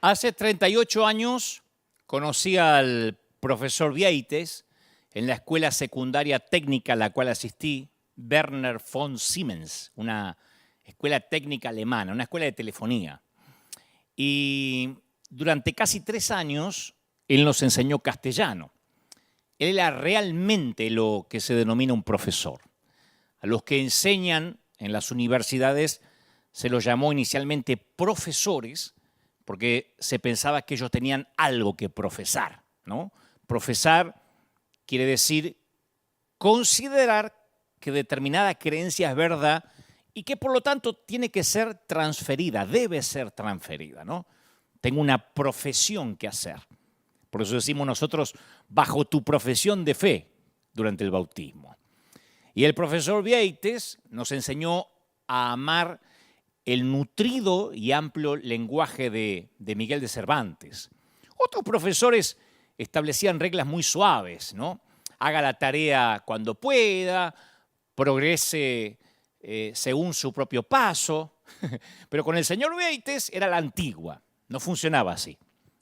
Hace 38 años conocí al profesor Vieites en la escuela secundaria técnica a la cual asistí, Werner von Siemens, una escuela técnica alemana, una escuela de telefonía. Y durante casi 3 años él nos enseñó castellano. Él era realmente lo que se denomina un profesor. A los que enseñan en las universidades se los llamó inicialmente profesores porque se pensaba que ellos tenían algo que profesar, ¿no? Profesar quiere decir considerar que determinada creencia es verdad y que por lo tanto tiene que ser transferida, debe ser transferida, ¿no? Tengo una profesión que hacer. Por eso decimos nosotros, bajo tu profesión de fe durante el bautismo. Y el profesor Vieites nos enseñó a amar el nutrido y amplio lenguaje de Miguel de Cervantes. Otros profesores establecían reglas muy suaves, ¿no? Haga la tarea cuando pueda, progrese según su propio paso. Pero con el señor Vieites era la antigua, no funcionaba así.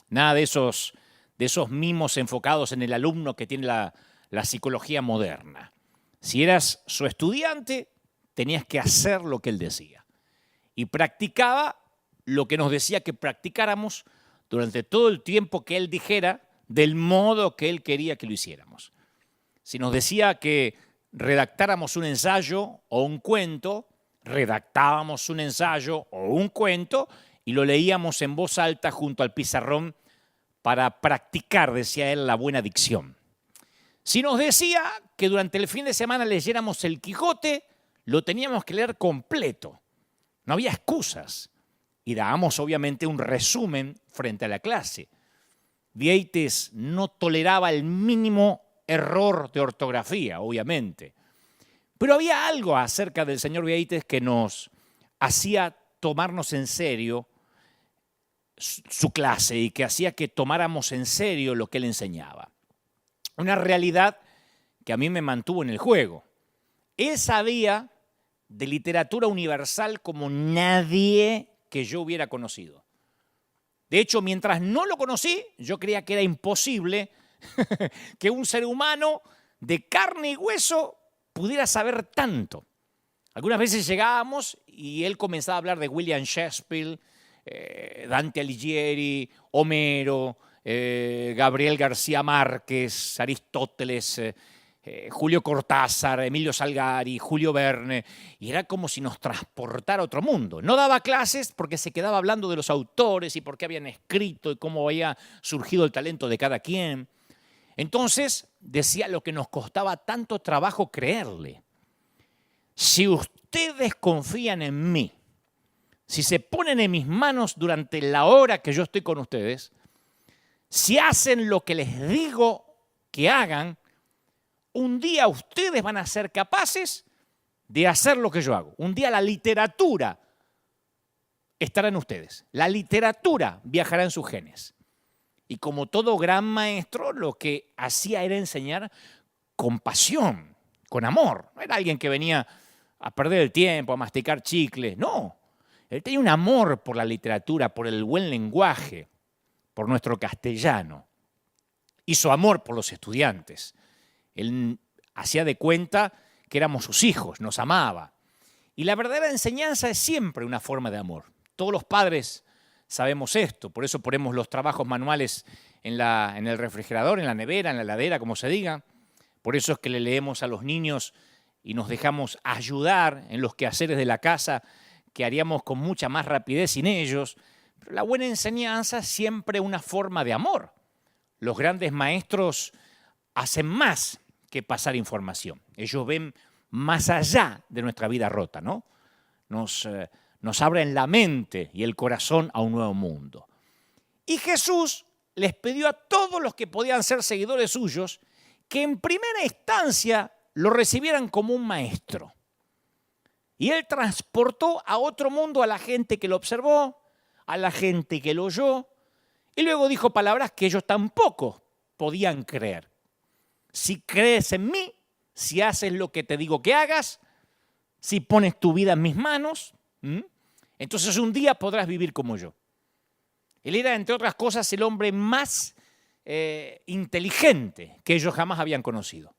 Nada de esos mimos enfocados en el alumno que tiene la psicología moderna. Si eras su estudiante, tenías que hacer lo que él decía. Y practicaba lo que nos decía que practicáramos durante todo el tiempo que él dijera, del modo que él quería que lo hiciéramos. Si nos decía que redactáramos un ensayo o un cuento, redactábamos un ensayo o un cuento y lo leíamos en voz alta junto al pizarrón para practicar, decía él, la buena dicción. Si nos decía que durante el fin de semana leyéramos el Quijote, lo teníamos que leer completo. No había excusas. Y dábamos obviamente un resumen frente a la clase. Vieites no toleraba el mínimo error de ortografía, obviamente. Pero había algo acerca del señor Vieites que nos hacía tomarnos en serio su clase y que hacía que tomáramos en serio lo que él enseñaba. Una realidad que a mí me mantuvo en el juego. Él sabía de literatura universal como nadie que yo hubiera conocido. De hecho, mientras no lo conocí, yo creía que era imposible que un ser humano de carne y hueso pudiera saber tanto. Algunas veces llegábamos y él comenzaba a hablar de William Shakespeare, Dante Alighieri, Homero, Gabriel García Márquez, Aristóteles, Julio Cortázar, Emilio Salgari, Julio Verne, y era como si nos transportara a otro mundo. No daba clases porque se quedaba hablando de los autores y por qué habían escrito y cómo había surgido el talento de cada quien. Entonces decía lo que nos costaba tanto trabajo creerle. Si ustedes confían en mí, si se ponen en mis manos durante la hora que yo estoy con ustedes, si hacen lo que les digo que hagan, un día ustedes van a ser capaces de hacer lo que yo hago. Un día la literatura estará en ustedes. La literatura viajará en sus genes. Y como todo gran maestro, lo que hacía era enseñar con pasión, con amor. No era alguien que venía a perder el tiempo, a masticar chicles. No. Él tenía un amor por la literatura, por el buen lenguaje, por nuestro castellano. Y su amor por los estudiantes. Él hacía de cuenta que éramos sus hijos, nos amaba. Y la verdadera enseñanza es siempre una forma de amor. Todos los padres sabemos esto, por eso ponemos los trabajos manuales en el refrigerador, en la nevera, en la heladera, como se diga. Por eso es que le leemos a los niños y nos dejamos ayudar en los quehaceres de la casa que haríamos con mucha más rapidez sin ellos. Pero la buena enseñanza es siempre una forma de amor. Los grandes maestros hacen más que pasar información. Ellos ven más allá de nuestra vida rota, ¿no? Nos abren la mente y el corazón a un nuevo mundo. Y Jesús les pidió a todos los que podían ser seguidores suyos que en primera instancia lo recibieran como un maestro. Y él transportó a otro mundo a la gente que lo observó, a la gente que lo oyó, y luego dijo palabras que ellos tampoco podían creer. Si crees en mí, si haces lo que te digo que hagas, si pones tu vida en mis manos, entonces un día podrás vivir como yo. Él era, entre otras cosas, el hombre más inteligente que ellos jamás habían conocido.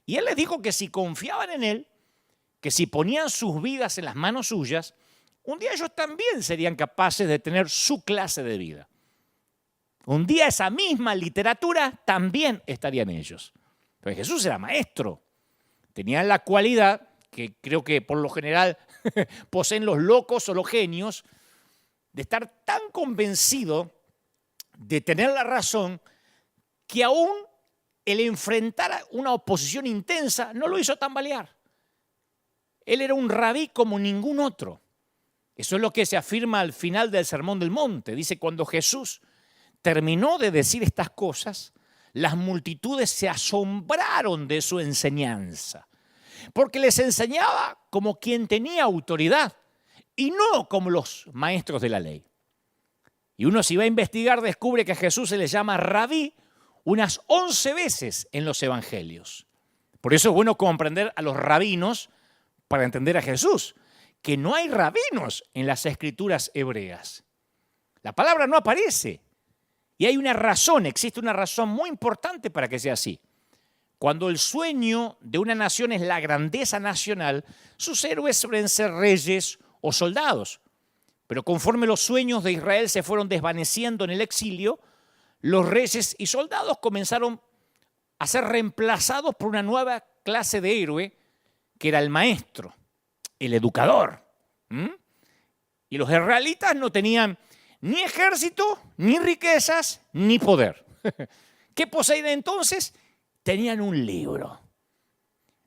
Y él les dijo que si confiaban en él, que si ponían sus vidas en las manos suyas, un día ellos también serían capaces de tener su clase de vida. Un día esa misma literatura también estaría en ellos. Pero Jesús era maestro. Tenía la cualidad, que creo que por lo general poseen los locos o los genios, de estar tan convencido de tener la razón que aún el enfrentar una oposición intensa no lo hizo tambalear. Él era un rabí como ningún otro. Eso es lo que se afirma al final del Sermón del Monte. Dice, cuando Jesús terminó de decir estas cosas, las multitudes se asombraron de su enseñanza, porque les enseñaba como quien tenía autoridad y no como los maestros de la ley. Y uno, si va a investigar, descubre que a Jesús se le llama rabí unas 11 veces en los evangelios. Por eso es bueno comprender a los rabinos para entender a Jesús, que no hay rabinos en las escrituras hebreas. La palabra no aparece. Y hay una razón, existe una razón muy importante para que sea así. Cuando el sueño de una nación es la grandeza nacional, sus héroes suelen ser reyes o soldados. Pero conforme los sueños de Israel se fueron desvaneciendo en el exilio, los reyes y soldados comenzaron a ser reemplazados por una nueva clase de héroe, que era el maestro, el educador. Y los israelitas no tenían ni ejército, ni riquezas, ni poder. ¿Qué poseían entonces? Tenían un libro.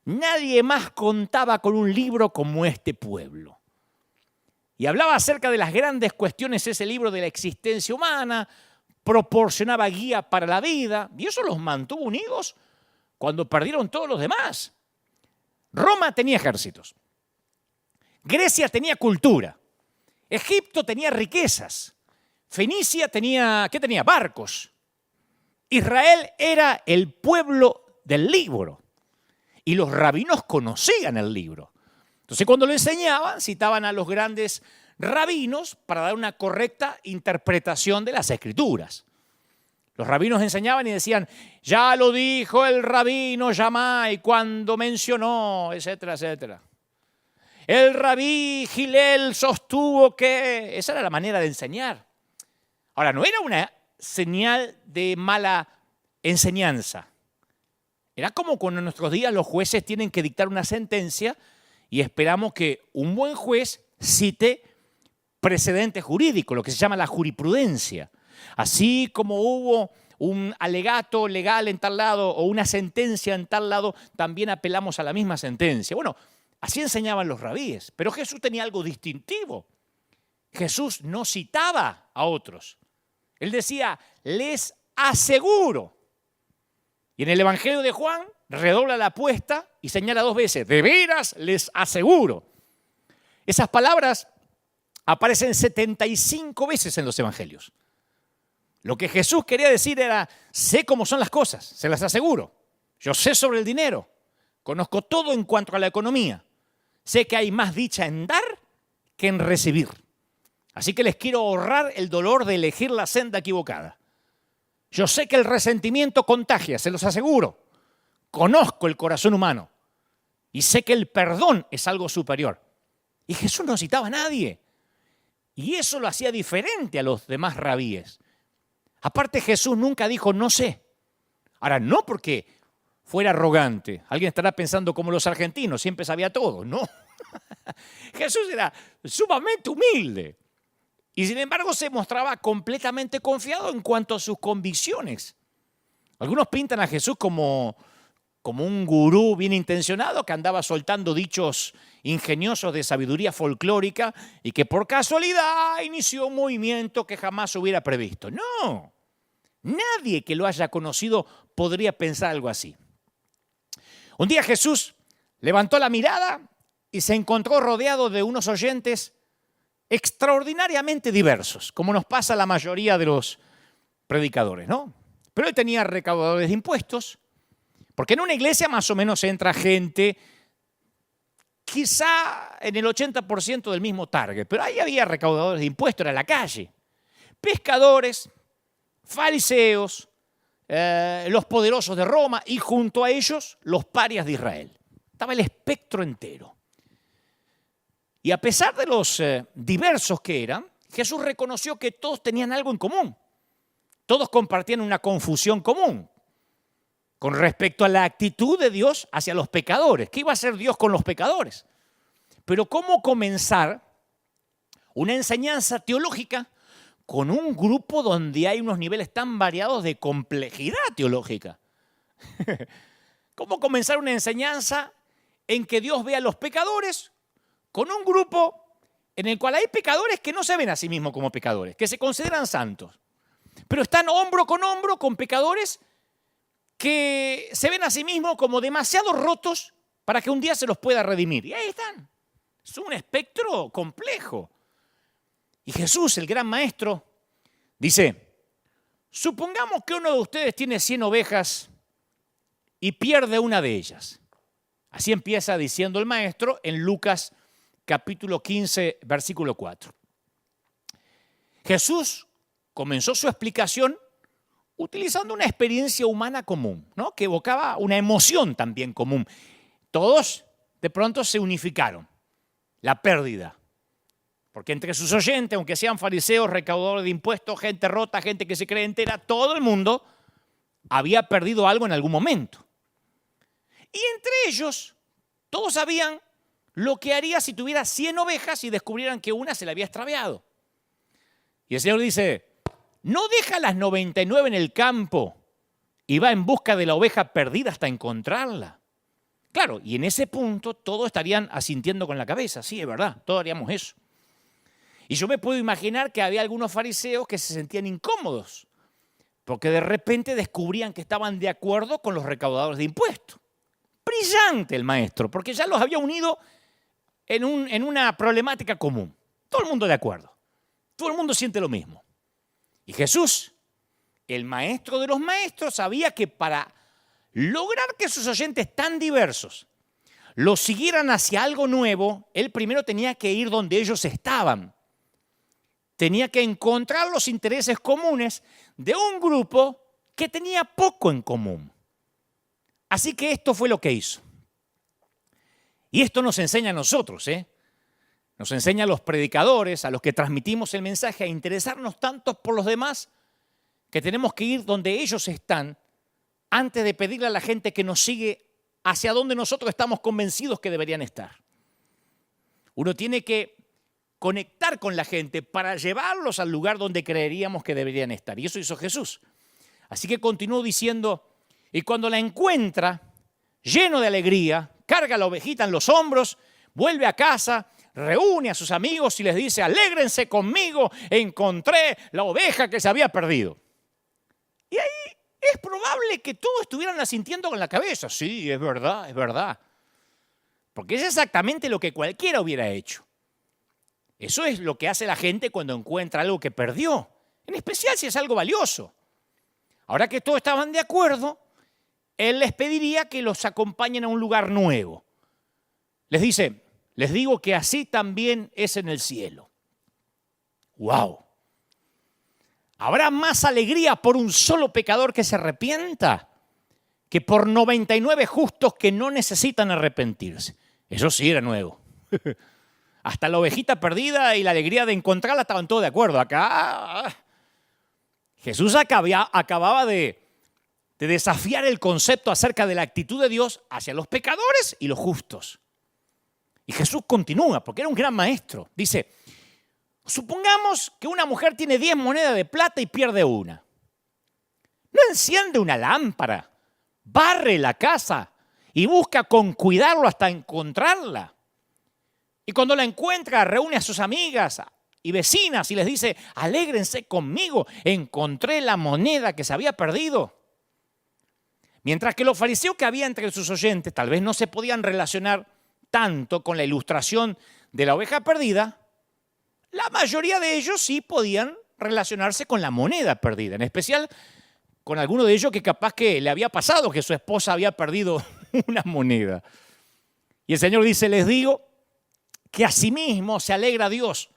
Nadie más contaba con un libro como este pueblo. Y hablaba acerca de las grandes cuestiones ese libro de la existencia humana, proporcionaba guía para la vida, y eso los mantuvo unidos cuando perdieron todos los demás. Roma tenía ejércitos. Grecia tenía cultura. Egipto tenía riquezas. Fenicia tenía, ¿qué tenía? Barcos. Israel era el pueblo del libro y los rabinos conocían el libro. Entonces cuando lo enseñaban, citaban a los grandes rabinos para dar una correcta interpretación de las escrituras. Los rabinos enseñaban y decían, ya lo dijo el rabino Shammai cuando mencionó, etcétera, etcétera. El rabí Gilel sostuvo que... Esa era la manera de enseñar. Ahora, no era una señal de mala enseñanza. Era como cuando en nuestros días los jueces tienen que dictar una sentencia y esperamos que un buen juez cite precedentes jurídicos, lo que se llama la jurisprudencia. Así como hubo un alegato legal en tal lado o una sentencia en tal lado, también apelamos a la misma sentencia. Bueno, así enseñaban los rabíes, pero Jesús tenía algo distintivo. Jesús no citaba a otros. Él decía, les aseguro. Y en el Evangelio de Juan redobla la apuesta y señala 2 veces, de veras les aseguro. Esas palabras aparecen 75 veces en los Evangelios. Lo que Jesús quería decir era, sé cómo son las cosas, se las aseguro. Yo sé sobre el dinero, conozco todo en cuanto a la economía. Sé que hay más dicha en dar que en recibir. Así que les quiero ahorrar el dolor de elegir la senda equivocada. Yo sé que el resentimiento contagia, se los aseguro. Conozco el corazón humano y sé que el perdón es algo superior. Y Jesús no citaba a nadie. Y eso lo hacía diferente a los demás rabíes. Aparte, Jesús nunca dijo no sé. Ahora, no porque fuera arrogante. Alguien estará pensando como los argentinos, siempre sabía todo. No. Jesús era sumamente humilde. Y sin embargo se mostraba completamente confiado en cuanto a sus convicciones. Algunos pintan a Jesús como un gurú bien intencionado que andaba soltando dichos ingeniosos de sabiduría folclórica y que por casualidad inició un movimiento que jamás hubiera previsto. No, nadie que lo haya conocido podría pensar algo así. Un día Jesús levantó la mirada y se encontró rodeado de unos oyentes extraordinariamente diversos, como nos pasa a la mayoría de los predicadores, ¿no? Pero él tenía recaudadores de impuestos, porque en una iglesia más o menos entra gente, quizá en el 80% del mismo target, pero ahí había recaudadores de impuestos, era la calle. pescadores, fariseos, los poderosos de Roma y junto a ellos los parias de Israel. Estaba el espectro entero. Y a pesar de los diversos que eran, Jesús reconoció que todos tenían algo en común. Todos compartían una confusión común con respecto a la actitud de Dios hacia los pecadores. ¿Qué iba a hacer Dios con los pecadores? Pero ¿cómo comenzar una enseñanza teológica con un grupo donde hay unos niveles tan variados de complejidad teológica? ¿Cómo comenzar una enseñanza en que Dios ve a los pecadores con un grupo en el cual hay pecadores que no se ven a sí mismos como pecadores, que se consideran santos, pero están hombro con pecadores que se ven a sí mismos como demasiado rotos para que un día se los pueda redimir? Y ahí están. Es un espectro complejo. Y Jesús, el gran maestro, dice, supongamos que uno de ustedes tiene 100 ovejas y pierde una de ellas. Así empieza diciendo el maestro en Lucas capítulo 15, versículo 4. Jesús comenzó su explicación utilizando una experiencia humana común, ¿no? Que evocaba una emoción también común. Todos de pronto se unificaron. La pérdida. Porque entre sus oyentes, aunque sean fariseos, recaudadores de impuestos, gente rota, gente que se cree entera, todo el mundo había perdido algo en algún momento. Y entre ellos, todos sabían lo que haría si tuviera 100 ovejas y descubrieran que una se le había extraviado. Y el Señor dice, ¿no deja las 99 en el campo y va en busca de la oveja perdida hasta encontrarla? Claro, y en ese punto todos estarían asintiendo con la cabeza. Sí, es verdad, todos haríamos eso. Y yo me puedo imaginar que había algunos fariseos que se sentían incómodos porque de repente descubrían que estaban de acuerdo con los recaudadores de impuestos. Brillante el maestro, porque ya los había unido en una problemática común. Todo el mundo de acuerdo. Todo el mundo siente lo mismo. Y Jesús, el maestro de los maestros, sabía que para lograr que sus oyentes tan diversos los siguieran hacia algo nuevo, él primero tenía que ir donde ellos estaban. Tenía que encontrar los intereses comunes de un grupo que tenía poco en común. Así que esto fue lo que hizo. Y esto nos enseña a nosotros, Nos enseña a los predicadores, a los que transmitimos el mensaje, a interesarnos tanto por los demás que tenemos que ir donde ellos están antes de pedirle a la gente que nos sigue hacia donde nosotros estamos convencidos que deberían estar. Uno tiene que conectar con la gente para llevarlos al lugar donde creeríamos que deberían estar. Y eso hizo Jesús. Así que continuó diciendo, y cuando la encuentra, lleno de alegría, carga la ovejita en los hombros, vuelve a casa, reúne a sus amigos y les dice, alégrense conmigo, encontré la oveja que se había perdido. Y ahí es probable que todos estuvieran asintiendo con la cabeza. Sí, es verdad, es verdad. Porque es exactamente lo que cualquiera hubiera hecho. Eso es lo que hace la gente cuando encuentra algo que perdió, en especial si es algo valioso. Ahora que todos estaban de acuerdo, él les pediría que los acompañen a un lugar nuevo. Les dice, les digo que así también es en el cielo. ¡Wow! ¿Habrá más alegría por un solo pecador que se arrepienta que por 99 justos que no necesitan arrepentirse? Eso sí era nuevo. Hasta la ovejita perdida y la alegría de encontrarla estaban todos de acuerdo. Acá Jesús acababa de desafiar el concepto acerca de la actitud de Dios hacia los pecadores y los justos. Y Jesús continúa, porque era un gran maestro. Dice, supongamos que una mujer tiene 10 monedas de plata y pierde una. No enciende una lámpara, barre la casa y busca con cuidado hasta encontrarla. Y cuando la encuentra, reúne a sus amigas y vecinas y les dice, alégrense conmigo, encontré la moneda que se había perdido. Mientras que los fariseos que había entre sus oyentes tal vez no se podían relacionar tanto con la ilustración de la oveja perdida, la mayoría de ellos sí podían relacionarse con la moneda perdida, en especial con alguno de ellos que capaz que le había pasado que su esposa había perdido una moneda. Y el Señor dice, les digo que asimismo se alegra Dios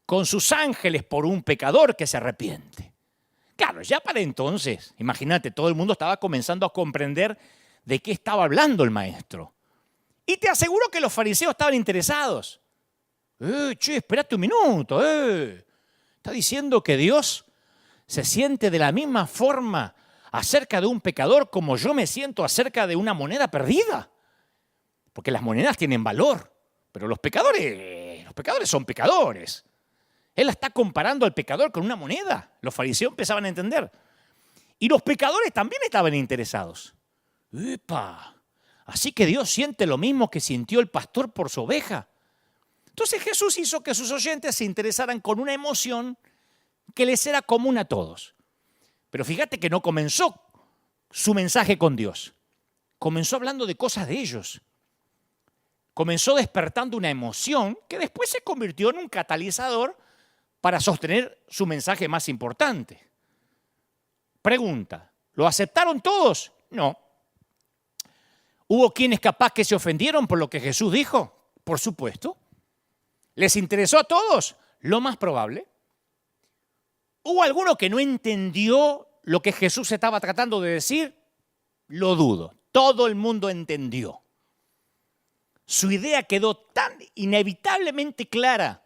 con sus ángeles por un pecador que se arrepiente. Claro, ya para entonces, imagínate, todo el mundo estaba comenzando a comprender de qué estaba hablando el maestro. Y te aseguro que los fariseos estaban interesados. Espérate un minuto. Está diciendo que Dios se siente de la misma forma acerca de un pecador como yo me siento acerca de una moneda perdida. Porque las monedas tienen valor, pero los pecadores son pecadores. Él está comparando al pecador con una moneda. Los fariseos empezaban a entender. Y los pecadores también estaban interesados. ¡Epa! Así que Dios siente lo mismo que sintió el pastor por su oveja. Entonces Jesús hizo que sus oyentes se interesaran con una emoción que les era común a todos. Pero fíjate que no comenzó su mensaje con Dios. Comenzó hablando de cosas de ellos. Comenzó despertando una emoción que después se convirtió en un catalizador para sostener su mensaje más importante. Pregunta, ¿lo aceptaron todos? No. ¿Hubo quienes capaz que se ofendieron por lo que Jesús dijo? Por supuesto. ¿Les interesó a todos? Lo más probable. ¿Hubo alguno que no entendió lo que Jesús estaba tratando de decir? Lo dudo. Todo el mundo entendió. Su idea quedó tan inevitablemente clara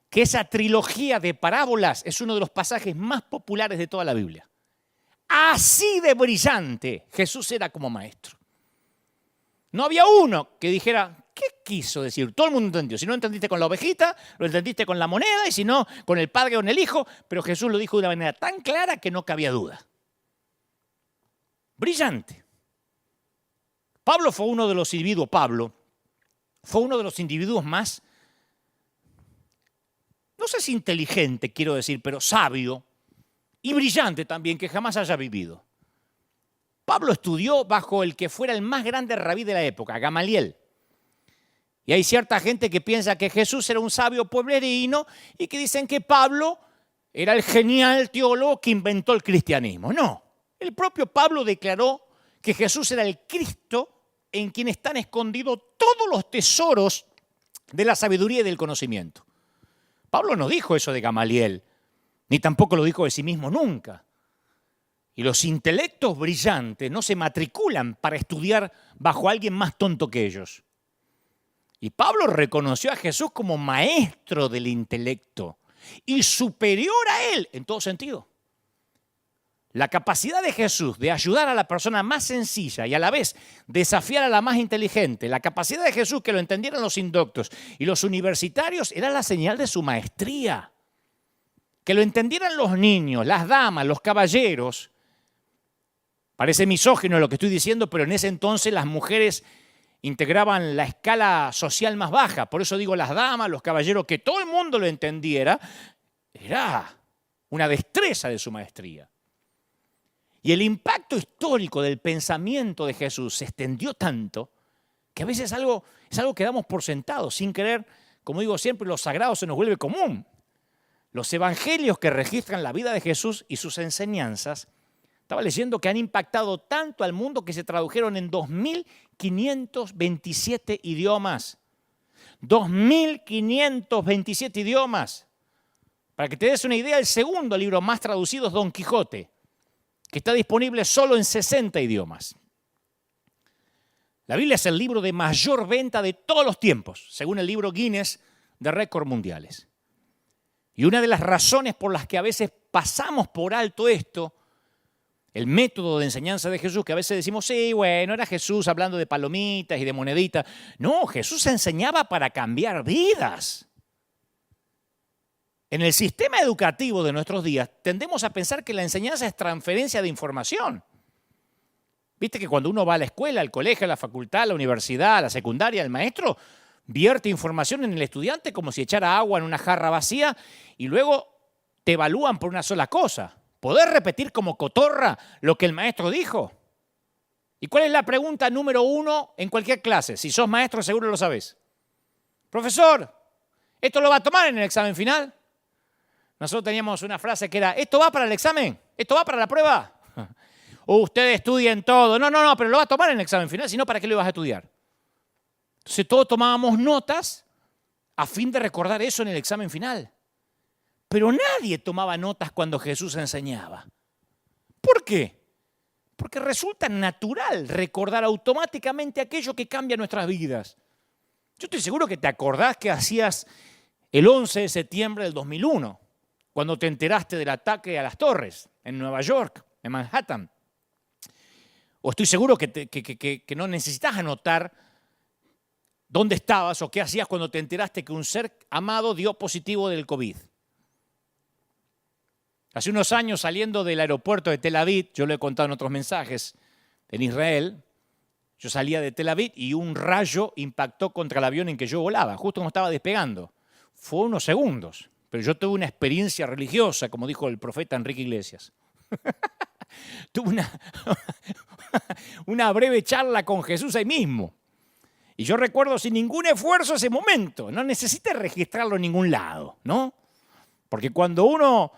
que esa trilogía de parábolas es uno de los pasajes más populares de toda la Biblia. Así de brillante Jesús era como maestro. No había uno que dijera, ¿qué quiso decir? Todo el mundo entendió. Si no entendiste con la ovejita, lo entendiste con la moneda, y si no, con el padre o con el hijo, pero Jesús lo dijo de una manera tan clara que no cabía duda. Brillante. Pablo fue uno de los individuos más, no sé si inteligente, quiero decir, pero sabio y brillante también que jamás haya vivido. Pablo estudió bajo el que fuera el más grande rabí de la época, Gamaliel. Y hay cierta gente que piensa que Jesús era un sabio pueblerino y que dicen que Pablo era el genial teólogo que inventó el cristianismo. No, el propio Pablo declaró que Jesús era el Cristo en quien están escondidos todos los tesoros de la sabiduría y del conocimiento. Pablo no dijo eso de Gamaliel, ni tampoco lo dijo de sí mismo nunca. Y los intelectos brillantes no se matriculan para estudiar bajo alguien más tonto que ellos. Y Pablo reconoció a Jesús como maestro del intelecto y superior a él en todo sentido. La capacidad de Jesús de ayudar a la persona más sencilla y a la vez desafiar a la más inteligente, la capacidad de Jesús que lo entendieran los indoctos y los universitarios era la señal de su maestría. Que lo entendieran los niños, las damas, los caballeros. Parece misógino lo que estoy diciendo, pero en ese entonces las mujeres integraban la escala social más baja. Por eso digo las damas, los caballeros, que todo el mundo lo entendiera, era una destreza de su maestría. Y el impacto histórico del pensamiento de Jesús se extendió tanto que a veces es algo que damos por sentado, sin querer, como digo siempre, lo sagrado se nos vuelve común. Los evangelios que registran la vida de Jesús y sus enseñanzas, estaba leyendo que han impactado tanto al mundo que se tradujeron en 2.527 idiomas. 2.527 idiomas. Para que te des una idea, el segundo libro más traducido es Don Quijote, que está disponible solo en 60 idiomas. La Biblia es el libro de mayor venta de todos los tiempos, según el libro Guinness de récords mundiales. Y una de las razones por las que a veces pasamos por alto esto, el método de enseñanza de Jesús, que a veces decimos, sí, bueno, era Jesús hablando de palomitas y de moneditas. No, Jesús enseñaba para cambiar vidas. En el sistema educativo de nuestros días tendemos a pensar que la enseñanza es transferencia de información. Viste que cuando uno va a la escuela, al colegio, a la facultad, a la universidad, a la secundaria, el maestro vierte información en el estudiante como si echara agua en una jarra vacía y luego te evalúan por una sola cosa. ¿Podés repetir como cotorra lo que el maestro dijo? ¿Y cuál es la pregunta número 1 en cualquier clase? Si sos maestro seguro lo sabés. Profesor, ¿esto lo va a tomar en el examen final? Nosotros teníamos una frase que era, ¿esto va para el examen? ¿Esto va para la prueba? Ustedes estudien todo. No, pero lo va a tomar en el examen final, si no, ¿para qué lo ibas a estudiar? Entonces todos tomábamos notas a fin de recordar eso en el examen final. Pero nadie tomaba notas cuando Jesús enseñaba. ¿Por qué? Porque resulta natural recordar automáticamente aquello que cambia nuestras vidas. Yo estoy seguro que te acordás que hacías el 11 de septiembre del 2001, cuando te enteraste del ataque a las torres en Nueva York, en Manhattan. O estoy seguro que no necesitas anotar dónde estabas o qué hacías cuando te enteraste que un ser amado dio positivo del COVID. Hace unos años, saliendo del aeropuerto de Tel Aviv, yo lo he contado en otros mensajes, en Israel, yo salía de Tel Aviv y un rayo impactó contra el avión en que yo volaba, justo cuando estaba despegando. Fue unos segundos, pero yo tuve una experiencia religiosa, como dijo el profeta Enrique Iglesias. Tuve una breve charla con Jesús ahí mismo. Y yo recuerdo sin ningún esfuerzo ese momento. No necesitas registrarlo en ningún lado, ¿no? Porque cuando uno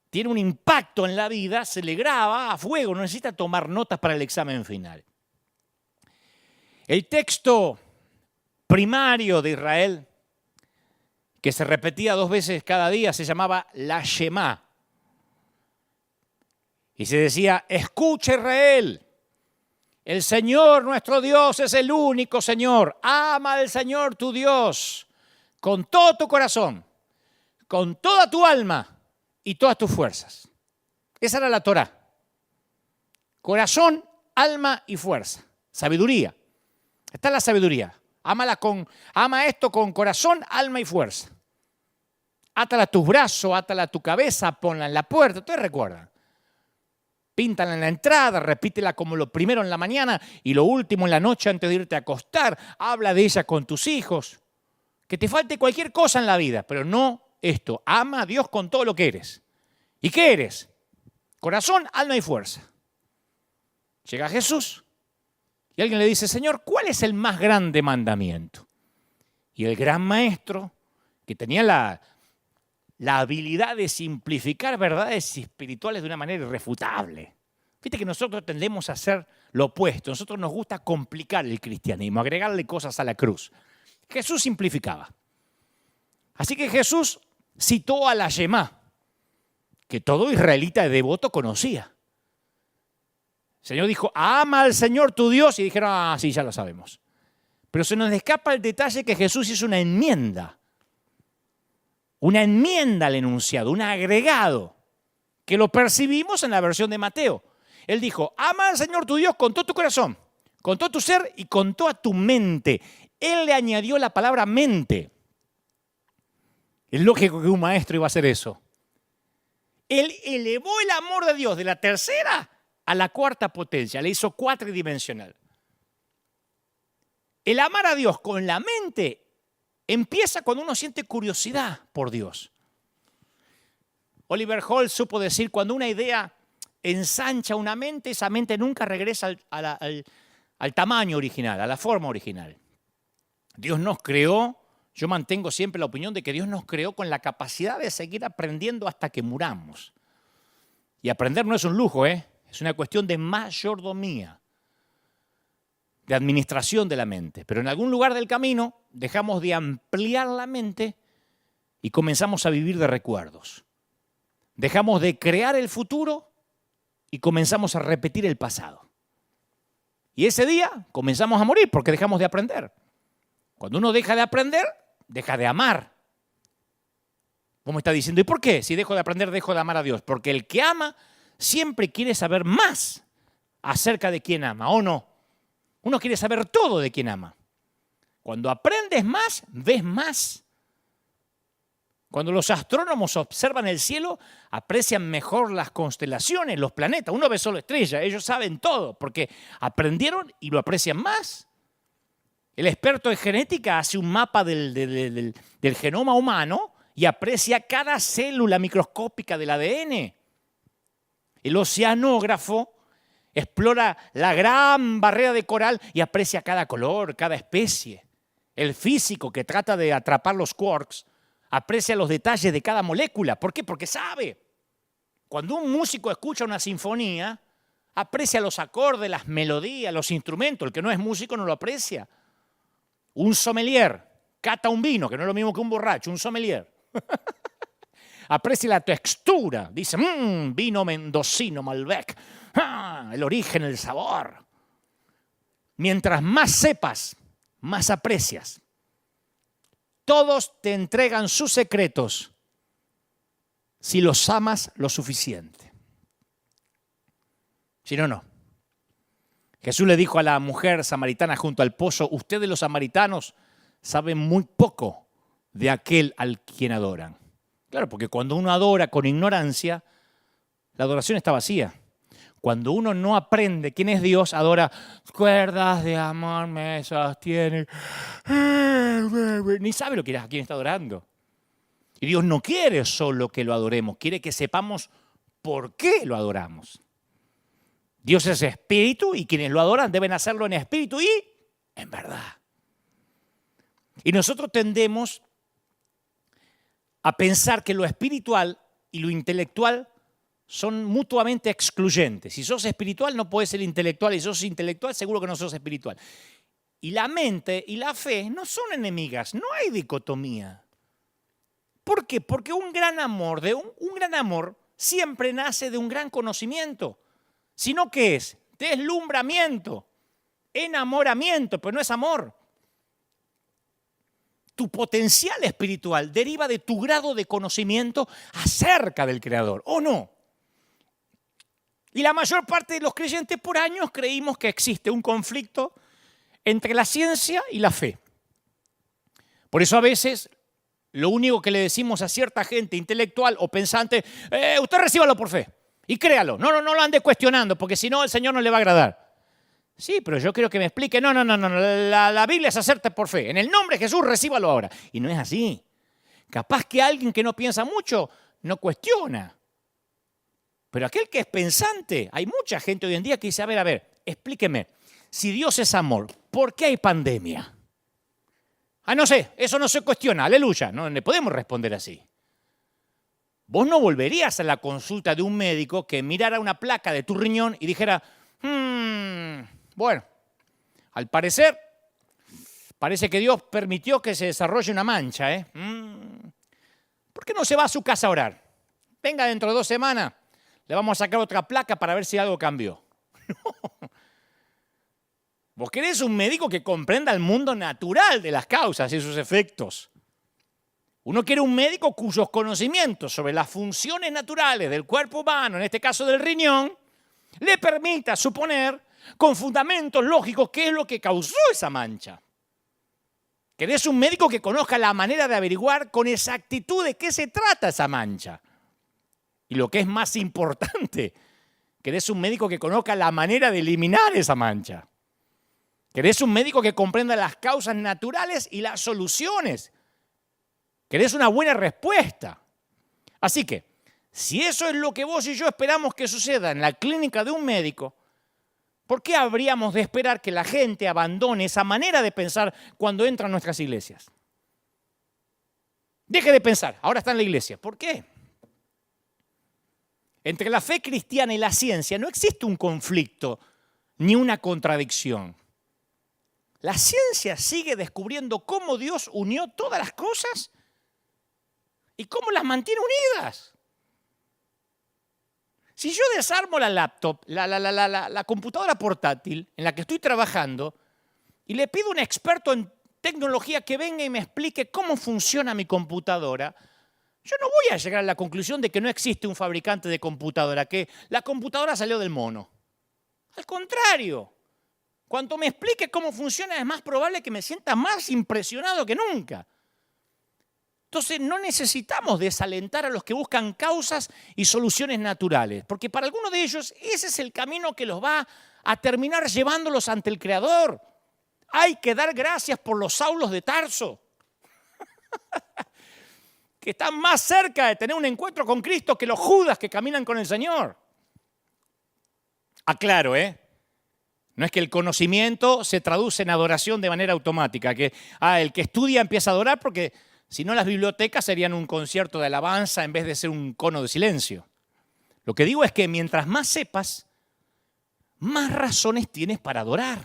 tiene un impacto en la vida, se le graba a fuego, no necesita tomar notas para el examen final. El texto primario de Israel, que se repetía 2 veces cada día, se llamaba la Shema. Y se decía, escucha Israel, el Señor nuestro Dios es el único Señor. Ama al Señor tu Dios con todo tu corazón, con toda tu alma y todas tus fuerzas. Esa era la Torá. Corazón, alma y fuerza. Sabiduría. Esta es la sabiduría. Ama esto con corazón, alma y fuerza. Átala a tus brazos, átala a tu cabeza, ponla en la puerta. Ustedes recuerdan. Píntala en la entrada, repítela como lo primero en la mañana y lo último en la noche antes de irte a acostar. Habla de ella con tus hijos. Que te falte cualquier cosa en la vida, pero no esto. Ama a Dios con todo lo que eres. ¿Y qué eres? Corazón, alma y fuerza. Llega Jesús y alguien le dice, Señor, ¿cuál es el más grande mandamiento? Y el gran maestro, que tenía la habilidad de simplificar verdades espirituales de una manera irrefutable. Fíjate que nosotros tendemos a hacer lo opuesto. A nosotros nos gusta complicar el cristianismo, agregarle cosas a la cruz. Jesús simplificaba. Así que Jesús citó a la Shema, que todo israelita devoto conocía. El Señor dijo, ama al Señor tu Dios, y dijeron, sí, ya lo sabemos. Pero se nos escapa el detalle que Jesús hizo una enmienda al enunciado, un agregado, que lo percibimos en la versión de Mateo. Él dijo, ama al Señor tu Dios con todo tu corazón, con todo tu ser y con toda tu mente. Él le añadió la palabra mente. Es lógico que un maestro iba a hacer eso. Él elevó el amor de Dios de la tercera a la cuarta potencia, le hizo cuatridimensional. El amar a Dios con la mente empieza cuando uno siente curiosidad por Dios. Oliver Holt supo decir, cuando una idea ensancha una mente, esa mente nunca regresa al tamaño original, a la forma original. Dios nos creó, yo mantengo siempre la opinión de que Dios nos creó con la capacidad de seguir aprendiendo hasta que muramos. Y aprender no es un lujo, es una cuestión de mayordomía, de administración de la mente. Pero en algún lugar del camino dejamos de ampliar la mente y comenzamos a vivir de recuerdos. Dejamos de crear el futuro y comenzamos a repetir el pasado. Y ese día comenzamos a morir porque dejamos de aprender. Cuando uno deja de aprender, deja de amar. ¿Cómo está diciendo? ¿Y por qué? Si dejo de aprender, dejo de amar a Dios. Porque el que ama siempre quiere saber más acerca de quién ama, ¿o no? Uno quiere saber todo de quién ama. Cuando aprendes más, ves más. Cuando los astrónomos observan el cielo, aprecian mejor las constelaciones, los planetas. Uno ve solo estrellas, ellos saben todo, porque aprendieron y lo aprecian más. El experto en genética hace un mapa del genoma humano y aprecia cada célula microscópica del ADN. El oceanógrafo explora la gran barrera de coral y aprecia cada color, cada especie. El físico que trata de atrapar los quarks aprecia los detalles de cada molécula. ¿Por qué? Porque sabe. Cuando un músico escucha una sinfonía, aprecia los acordes, las melodías, los instrumentos. El que no es músico no lo aprecia. Un sommelier cata un vino, que no es lo mismo que un borracho, un sommelier. Aprecia la textura. Dice, vino mendocino Malbec. El origen, el sabor. Mientras más sepas, más aprecias. Todos te entregan sus secretos si los amas lo suficiente. Si no, no. Jesús le dijo a la mujer samaritana junto al pozo, ustedes los samaritanos saben muy poco de aquel al quien adoran. Claro, porque cuando uno adora con ignorancia, la adoración está vacía. Cuando uno no aprende quién es Dios, adora, cuerdas de amor me sostienen. Ni sabe a quién está adorando. Y Dios no quiere solo que lo adoremos, quiere que sepamos por qué lo adoramos. Dios es espíritu y quienes lo adoran deben hacerlo en espíritu y en verdad. Y nosotros tendemos a pensar que lo espiritual y lo intelectual son mutuamente excluyentes. Si sos espiritual no puedes ser intelectual y si sos intelectual seguro que no sos espiritual. Y la mente y la fe no son enemigas, no hay dicotomía. ¿Por qué? Porque un gran amor siempre nace de un gran conocimiento. Sino ¿qué es? Deslumbramiento, enamoramiento, pero no es amor. Tu potencial espiritual deriva de tu grado de conocimiento acerca del Creador, ¿o no? Y la mayor parte de los creyentes por años creímos que existe un conflicto entre la ciencia y la fe. Por eso a veces lo único que le decimos a cierta gente intelectual o pensante, usted recíbalo por fe. Y créalo, no lo ande cuestionando, porque si no el Señor no le va a agradar. Sí, pero yo quiero que me explique, no, la Biblia es hacerte por fe. En el nombre de Jesús, recíbalo ahora. Y no es así. Capaz que alguien que no piensa mucho no cuestiona. Pero aquel que es pensante, hay mucha gente hoy en día que dice, a ver, explíqueme, si Dios es amor, ¿por qué hay pandemia? No sé, eso no se cuestiona, aleluya, no le podemos responder así. Vos no volverías a la consulta de un médico que mirara una placa de tu riñón y dijera, bueno, al parecer, parece que Dios permitió que se desarrolle una mancha, ¿Por qué no se va a su casa a orar? Venga dentro de 2 semanas, le vamos a sacar otra placa para ver si algo cambió. No. Vos querés un médico que comprenda el mundo natural de las causas y sus efectos. Uno quiere un médico cuyos conocimientos sobre las funciones naturales del cuerpo humano, en este caso del riñón, le permita suponer con fundamentos lógicos qué es lo que causó esa mancha. Querés un médico que conozca la manera de averiguar con exactitud de qué se trata esa mancha. Y lo que es más importante, querés un médico que conozca la manera de eliminar esa mancha. Querés un médico que comprenda las causas naturales y las soluciones. Querés una buena respuesta. Así que, si eso es lo que vos y yo esperamos que suceda en la clínica de un médico, ¿por qué habríamos de esperar que la gente abandone esa manera de pensar cuando entra a nuestras iglesias? Deje de pensar, ahora está en la iglesia. ¿Por qué? Entre la fe cristiana y la ciencia no existe un conflicto ni una contradicción. La ciencia sigue descubriendo cómo Dios unió todas las cosas y cómo las mantiene unidas. Si yo desarmo la laptop, la computadora portátil en la que estoy trabajando y le pido a un experto en tecnología que venga y me explique cómo funciona mi computadora, yo no voy a llegar a la conclusión de que no existe un fabricante de computadora, que la computadora salió del mono. Al contrario, cuanto me explique cómo funciona es más probable que me sienta más impresionado que nunca. Entonces no necesitamos desalentar a los que buscan causas y soluciones naturales, porque para algunos de ellos ese es el camino que los va a terminar llevándolos ante el Creador. Hay que dar gracias por los Saulos de Tarso, que están más cerca de tener un encuentro con Cristo que los Judas que caminan con el Señor. Aclaro, no es que el conocimiento se traduce en adoración de manera automática, que el que estudia empieza a adorar porque si no las bibliotecas serían un concierto de alabanza en vez de ser un cono de silencio. Lo que digo es que mientras más sepas, más razones tienes para adorar.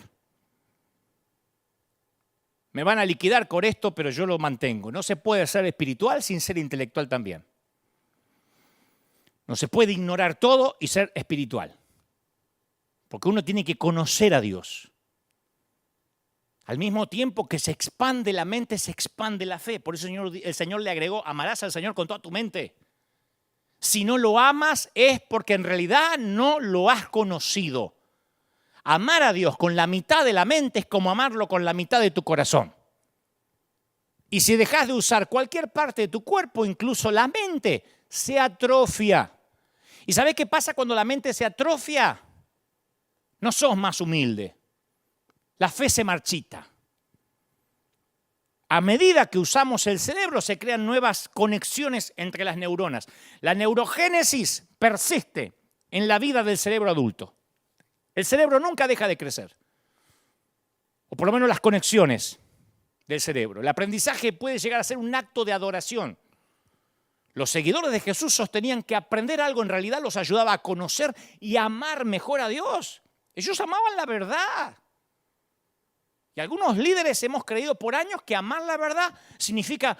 Me van a liquidar con esto, pero yo lo mantengo. No se puede ser espiritual sin ser intelectual también. No se puede ignorar todo y ser espiritual. Porque uno tiene que conocer a Dios. Al mismo tiempo que se expande la mente, se expande la fe. Por eso el Señor le agregó, amarás al Señor con toda tu mente. Si no lo amas es porque en realidad no lo has conocido. Amar a Dios con la mitad de la mente es como amarlo con la mitad de tu corazón. Y si dejas de usar cualquier parte de tu cuerpo, incluso la mente, se atrofia. ¿Y sabes qué pasa cuando la mente se atrofia? No sos más humilde. La fe se marchita. A medida que usamos el cerebro, se crean nuevas conexiones entre las neuronas. La neurogénesis persiste en la vida del cerebro adulto. El cerebro nunca deja de crecer. O por lo menos las conexiones del cerebro. El aprendizaje puede llegar a ser un acto de adoración. Los seguidores de Jesús sostenían que aprender algo en realidad los ayudaba a conocer y amar mejor a Dios. Ellos amaban la verdad. Y algunos líderes hemos creído por años que amar la verdad significa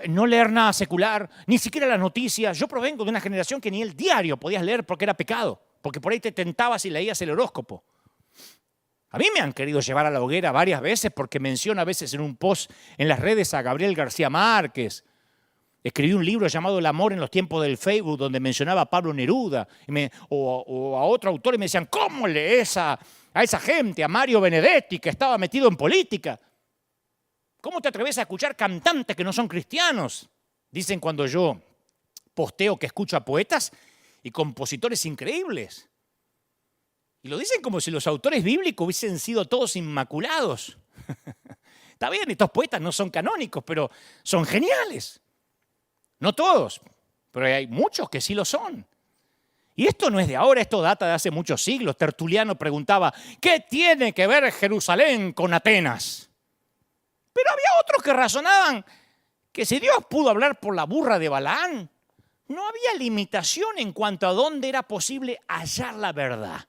no leer nada secular, ni siquiera las noticias. Yo provengo de una generación que ni el diario podías leer porque era pecado, porque por ahí te tentabas y leías el horóscopo. A mí me han querido llevar a la hoguera varias veces porque menciono a veces en un post en las redes a Gabriel García Márquez. Escribí un libro llamado El amor en los tiempos del Facebook donde mencionaba a Pablo Neruda o a otro autor y me decían, ¿cómo lees a esa gente, a Mario Benedetti que estaba metido en política? ¿Cómo te atreves a escuchar cantantes que no son cristianos? Dicen cuando yo posteo que escucho a poetas y compositores increíbles. Y lo dicen como si los autores bíblicos hubiesen sido todos inmaculados. Está bien, estos poetas no son canónicos, pero son geniales. No todos, pero hay muchos que sí lo son. Y esto no es de ahora, esto data de hace muchos siglos. Tertuliano preguntaba, ¿qué tiene que ver Jerusalén con Atenas? Pero había otros que razonaban que si Dios pudo hablar por la burra de Balaán, no había limitación en cuanto a dónde era posible hallar la verdad.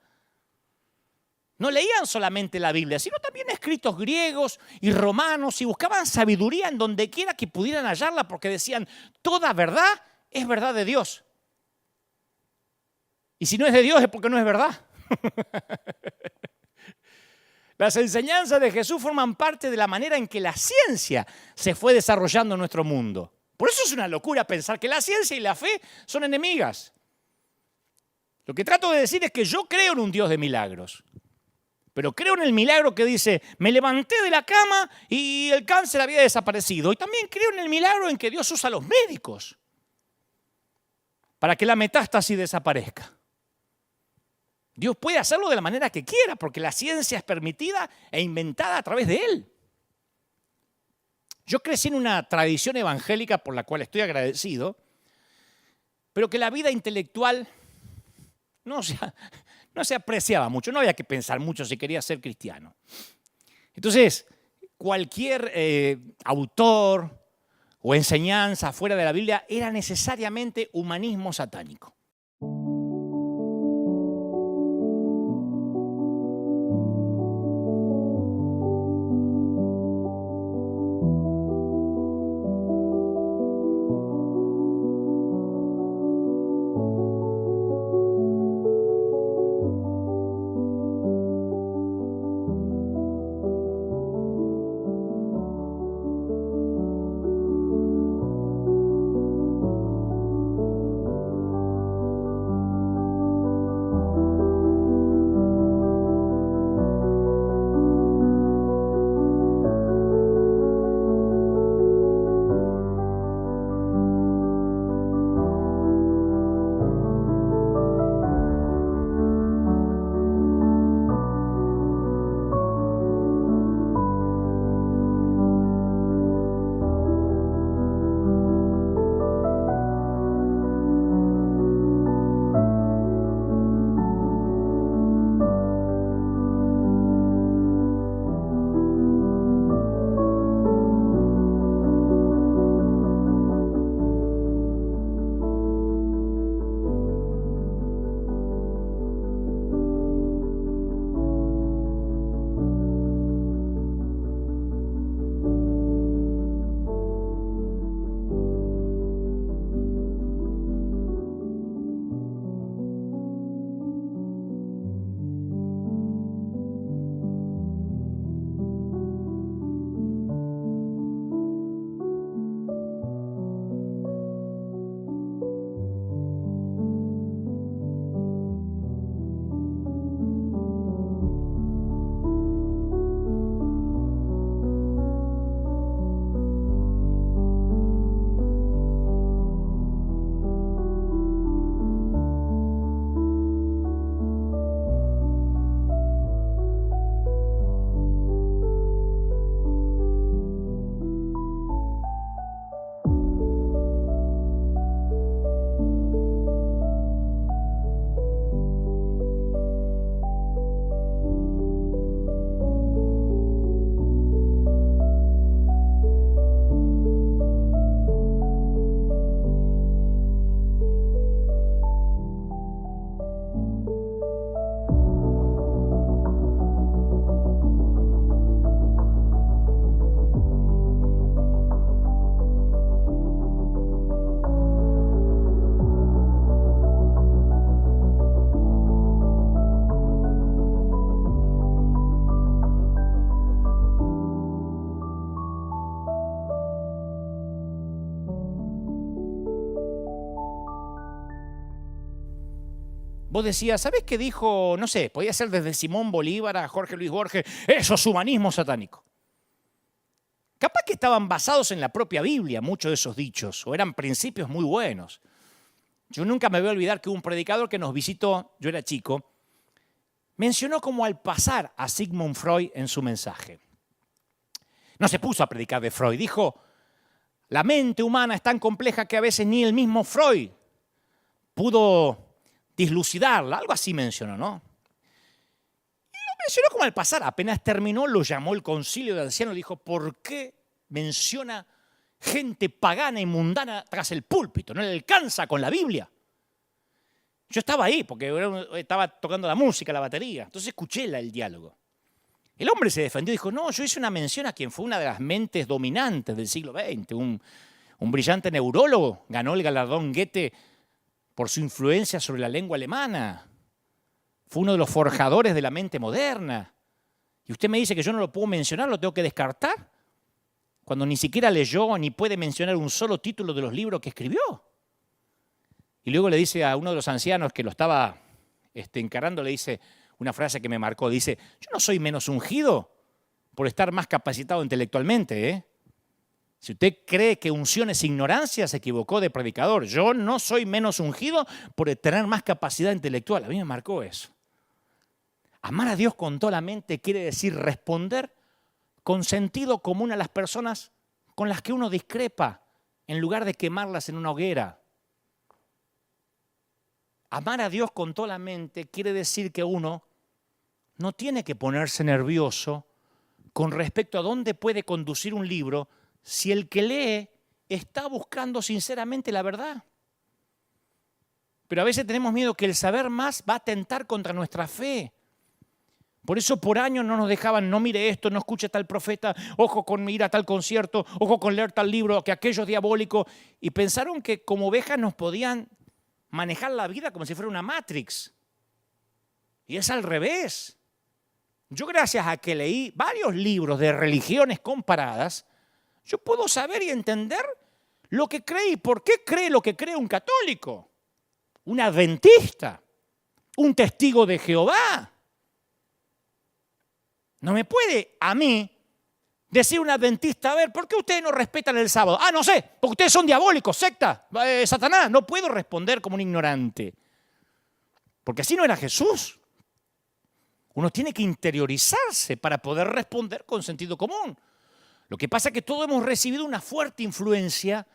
No leían solamente la Biblia, sino también escritos griegos y romanos y buscaban sabiduría en donde quiera que pudieran hallarla porque decían, toda verdad es verdad de Dios. Y si no es de Dios es porque no es verdad. Las enseñanzas de Jesús forman parte de la manera en que la ciencia se fue desarrollando en nuestro mundo. Por eso es una locura pensar que la ciencia y la fe son enemigas. Lo que trato de decir es que yo creo en un Dios de milagros. Pero creo en el milagro que dice, me levanté de la cama y el cáncer había desaparecido. Y también creo en el milagro en que Dios usa a los médicos para que la metástasis desaparezca. Dios puede hacerlo de la manera que quiera, porque la ciencia es permitida e inventada a través de Él. Yo crecí en una tradición evangélica por la cual estoy agradecido, pero que la vida intelectual no se apreciaba mucho, no había que pensar mucho si quería ser cristiano. Entonces, cualquier autor o enseñanza fuera de la Biblia era necesariamente humanismo satánico. vos decías, ¿sabés qué dijo? No sé, podía ser desde Simón Bolívar a Jorge Luis Borges, eso es humanismo satánico. Capaz que estaban basados en la propia Biblia, muchos de esos dichos, o eran principios muy buenos. Yo nunca me voy a olvidar que un predicador que nos visitó, yo era chico, mencionó como al pasar a Sigmund Freud en su mensaje. No se puso a predicar de Freud, dijo, la mente humana es tan compleja que a veces ni el mismo Freud pudo dislucidarla, algo así mencionó, ¿no? Y lo mencionó como al pasar, apenas terminó, lo llamó el concilio de ancianos y dijo, ¿por qué menciona gente pagana y mundana tras el púlpito? ¿No le alcanza con la Biblia? Yo estaba ahí porque estaba tocando la música, la batería, entonces escuché el diálogo. El hombre se defendió y dijo, no, yo hice una mención a quien fue una de las mentes dominantes del siglo XX, un brillante neurólogo, ganó el galardón Goethe por su influencia sobre la lengua alemana, fue uno de los forjadores de la mente moderna. Y usted me dice que yo no lo puedo mencionar, lo tengo que descartar, cuando ni siquiera leyó ni puede mencionar un solo título de los libros que escribió. Y luego le dice a uno de los ancianos que lo estaba encarando, le dice una frase que me marcó, dice, yo no soy menos ungido por estar más capacitado intelectualmente, ¿eh? Si usted cree que unción es ignorancia, se equivocó de predicador. Yo no soy menos ungido por tener más capacidad intelectual. A mí me marcó eso. Amar a Dios con toda la mente quiere decir responder con sentido común a las personas con las que uno discrepa, en lugar de quemarlas en una hoguera. Amar a Dios con toda la mente quiere decir que uno no tiene que ponerse nervioso con respecto a dónde puede conducir un libro si el que lee está buscando sinceramente la verdad. Pero a veces tenemos miedo que el saber más va a atentar contra nuestra fe. Por eso por años no nos dejaban, no mire esto, no escuche a tal profeta, ojo con ir a tal concierto, ojo con leer tal libro, que aquello es diabólico. Y pensaron que como ovejas nos podían manejar la vida como si fuera una Matrix. Y es al revés. Yo gracias a que leí varios libros de religiones comparadas, yo puedo saber y entender lo que cree y por qué cree lo que cree un católico, un adventista, un testigo de Jehová. No me puede a mí decir un adventista, a ver, ¿por qué ustedes no respetan el sábado? Ah, no sé, porque ustedes son diabólicos, secta, Satanás. No puedo responder como un ignorante, porque así no era Jesús. Uno tiene que interiorizarse para poder responder con sentido común. Lo que pasa es que todos hemos recibido una fuerte influencia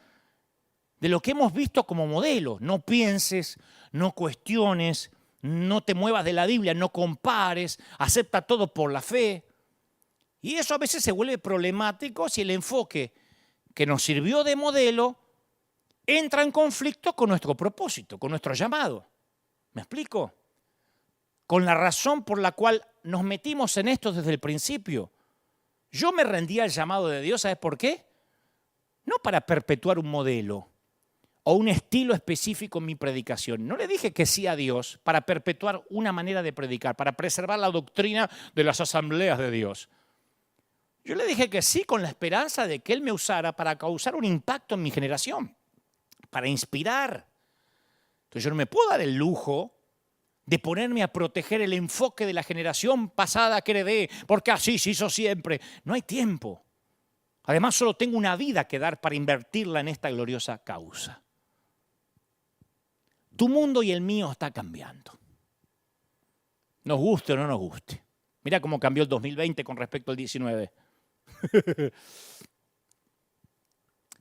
de lo que hemos visto como modelo. No pienses, no cuestiones, no te muevas de la Biblia, no compares, acepta todo por la fe. Y eso a veces se vuelve problemático si el enfoque que nos sirvió de modelo entra en conflicto con nuestro propósito, con nuestro llamado. ¿Me explico? Con la razón por la cual nos metimos en esto desde el principio. Yo me rendí al llamado de Dios, ¿sabes por qué? No para perpetuar un modelo o un estilo específico en mi predicación. No le dije que sí a Dios para perpetuar una manera de predicar, para preservar la doctrina de las asambleas de Dios. Yo le dije que sí con la esperanza de que Él me usara para causar un impacto en mi generación, para inspirar. Entonces yo no me puedo dar el lujo de ponerme a proteger el enfoque de la generación pasada que heredé, porque así se hizo siempre. No hay tiempo. Además, solo tengo una vida que dar para invertirla en esta gloriosa causa. Tu mundo y el mío está cambiando. Nos guste o no nos guste. Mira cómo cambió el 2020 con respecto al 19.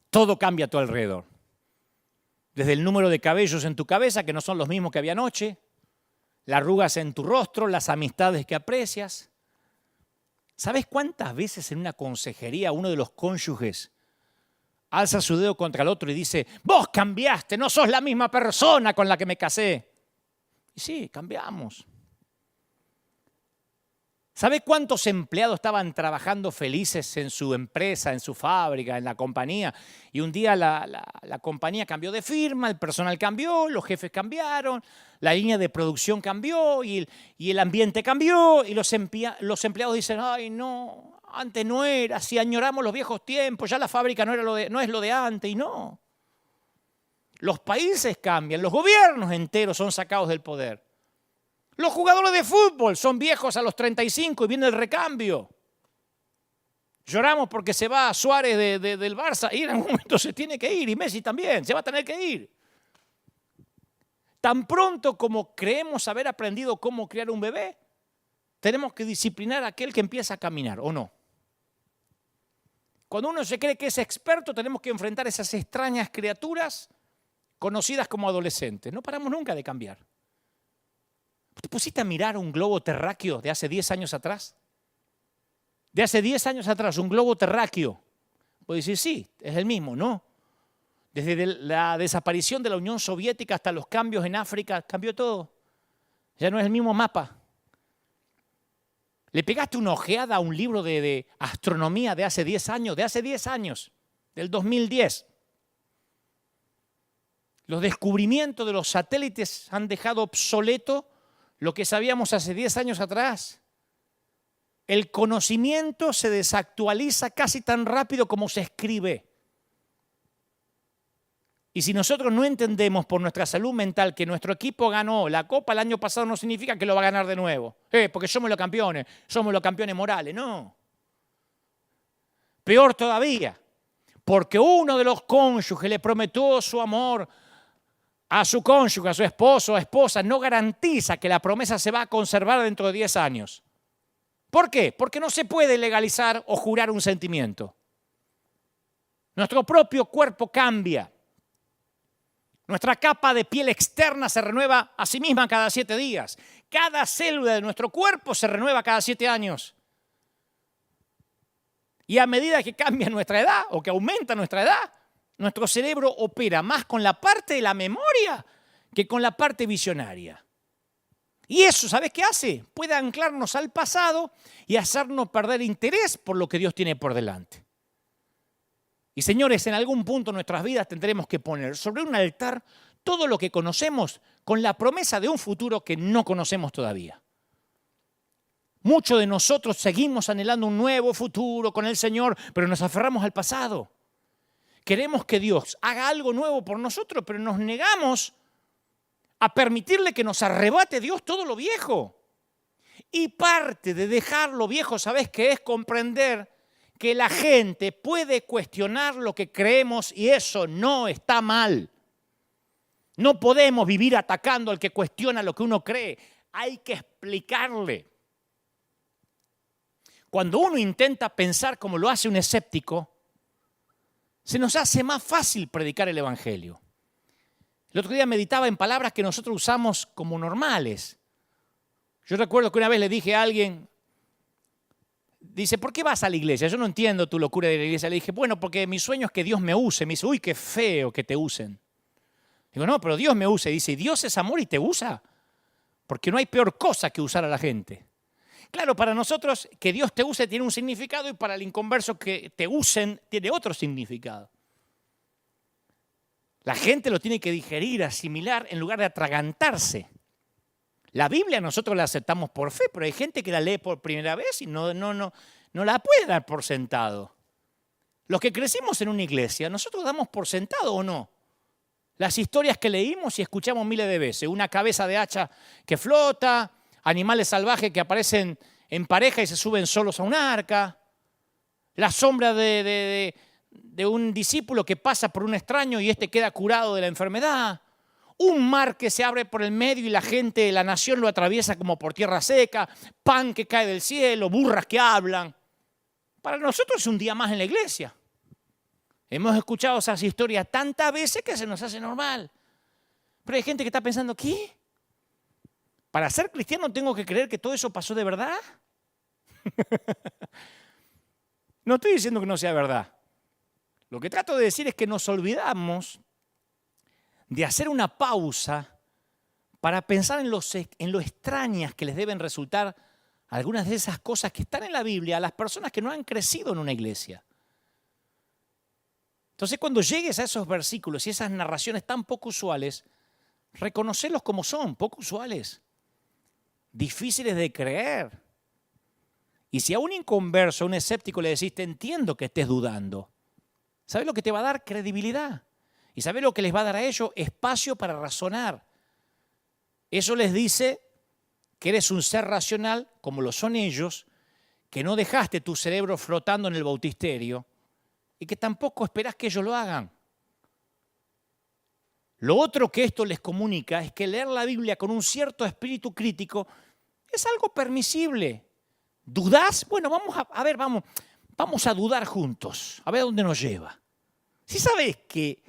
Todo cambia a tu alrededor. Desde el número de cabellos en tu cabeza, que no son los mismos que había anoche, las arrugas en tu rostro, las amistades que aprecias. ¿Sabes cuántas veces en una consejería uno de los cónyuges alza su dedo contra el otro y dice, vos cambiaste, no sos la misma persona con la que me casé? Y sí, cambiamos. ¿Sabe cuántos empleados estaban trabajando felices en su empresa, en su fábrica, en la compañía? Y un día la compañía cambió de firma, el personal cambió, los jefes cambiaron, la línea de producción cambió y el ambiente cambió y los empleados dicen, ay no, antes no era, si añoramos los viejos tiempos, ya la fábrica no es lo de antes y no. Los países cambian, los gobiernos enteros son sacados del poder. Los jugadores de fútbol son viejos a los 35 y viene el recambio. Lloramos porque se va Suárez del Barça y en algún momento se tiene que ir, y Messi también, se va a tener que ir. Tan pronto como creemos haber aprendido cómo criar un bebé, tenemos que disciplinar a aquel que empieza a caminar, ¿o no? Cuando uno se cree que es experto, tenemos que enfrentar esas extrañas criaturas conocidas como adolescentes. No paramos nunca de cambiar. ¿Te pusiste a mirar un globo terráqueo de hace 10 años atrás? De hace 10 años atrás, un globo terráqueo. Puedes decir, sí, es el mismo, ¿no? Desde la desaparición de la Unión Soviética hasta los cambios en África, cambió todo. Ya no es el mismo mapa. ¿Le pegaste una ojeada a un libro de astronomía de hace 10 años? De hace 10 años, del 2010. Los descubrimientos de los satélites han dejado obsoleto lo que sabíamos hace 10 años atrás. El conocimiento se desactualiza casi tan rápido como se escribe. Y si nosotros no entendemos por nuestra salud mental que nuestro equipo ganó la Copa el año pasado, no significa que lo va a ganar de nuevo. Porque somos los campeones morales. No. Peor todavía, porque uno de los cónyuges le prometió su amor a su cónyuge, a su esposo o esposa, no garantiza que la promesa se va a conservar dentro de 10 años. ¿Por qué? Porque no se puede legalizar o jurar un sentimiento. Nuestro propio cuerpo cambia. Nuestra capa de piel externa se renueva a sí misma cada 7 días. Cada célula de nuestro cuerpo se renueva cada 7 años. Y a medida que cambia nuestra edad o que aumenta nuestra edad, nuestro cerebro opera más con la parte de la memoria que con la parte visionaria. Y eso, ¿sabes qué hace? Puede anclarnos al pasado y hacernos perder interés por lo que Dios tiene por delante. Y señores, en algún punto de nuestras vidas tendremos que poner sobre un altar todo lo que conocemos con la promesa de un futuro que no conocemos todavía. Muchos de nosotros seguimos anhelando un nuevo futuro con el Señor, pero nos aferramos al pasado. Queremos que Dios haga algo nuevo por nosotros, pero nos negamos a permitirle que nos arrebate Dios todo lo viejo. Y parte de dejar lo viejo, ¿sabes qué es? Comprender que la gente puede cuestionar lo que creemos y eso no está mal. No podemos vivir atacando al que cuestiona lo que uno cree. Hay que explicarle. Cuando uno intenta pensar como lo hace un escéptico, se nos hace más fácil predicar el Evangelio. El otro día meditaba en palabras que nosotros usamos como normales. Yo recuerdo que una vez le dije a alguien, dice, ¿por qué vas a la iglesia? Yo no entiendo tu locura de la iglesia. Le dije, bueno, porque mi sueño es que Dios me use. Me dice, uy, qué feo que te usen. Digo, no, pero Dios me usa. Y dice, Dios es amor y te usa. Porque no hay peor cosa que usar a la gente. Claro, para nosotros que Dios te use tiene un significado y para el inconverso que te usen tiene otro significado. La gente lo tiene que digerir, asimilar, en lugar de atragantarse. La Biblia nosotros la aceptamos por fe, pero hay gente que la lee por primera vez y no la puede dar por sentado. Los que crecimos en una iglesia, ¿nosotros damos por sentado o no? Las historias que leímos y escuchamos miles de veces. Una cabeza de hacha que flota, animales salvajes que aparecen en pareja y se suben solos a un arca, la sombra de un discípulo que pasa por un extraño y éste queda curado de la enfermedad, un mar que se abre por el medio y la gente, la nación lo atraviesa como por tierra seca, pan que cae del cielo, burras que hablan. Para nosotros es un día más en la iglesia. Hemos escuchado esas historias tantas veces que se nos hace normal. Pero hay gente que está pensando, ¿qué? ¿Para ser cristiano tengo que creer que todo eso pasó de verdad? No estoy diciendo que no sea verdad. Lo que trato de decir es que nos olvidamos de hacer una pausa para pensar en lo extrañas que les deben resultar algunas de esas cosas que están en la Biblia a las personas que no han crecido en una iglesia. Entonces, cuando llegues a esos versículos y esas narraciones tan poco usuales, reconocerlos como son, poco usuales, difíciles de creer. Y si a un inconverso, a un escéptico le decís, te entiendo que estés dudando, ¿sabes lo que te va a dar? Credibilidad. ¿Y sabes lo que les va a dar a ellos? Espacio para razonar. Eso les dice que eres un ser racional, como lo son ellos, que no dejaste tu cerebro flotando en el bautisterio y que tampoco esperás que ellos lo hagan. Lo otro que esto les comunica es que leer la Biblia con un cierto espíritu crítico es algo permisible. ¿Dudás? Bueno, vamos a dudar juntos, a ver a dónde nos lleva. Si sabes que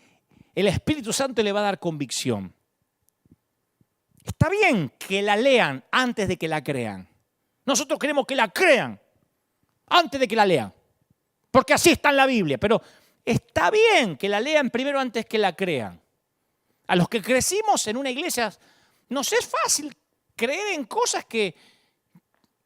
el Espíritu Santo le va a dar convicción, está bien que la lean antes de que la crean. Nosotros queremos que la crean antes de que la lean, porque así está en la Biblia, pero está bien que la lean primero antes que la crean. A los que crecimos en una iglesia nos es fácil creer en cosas que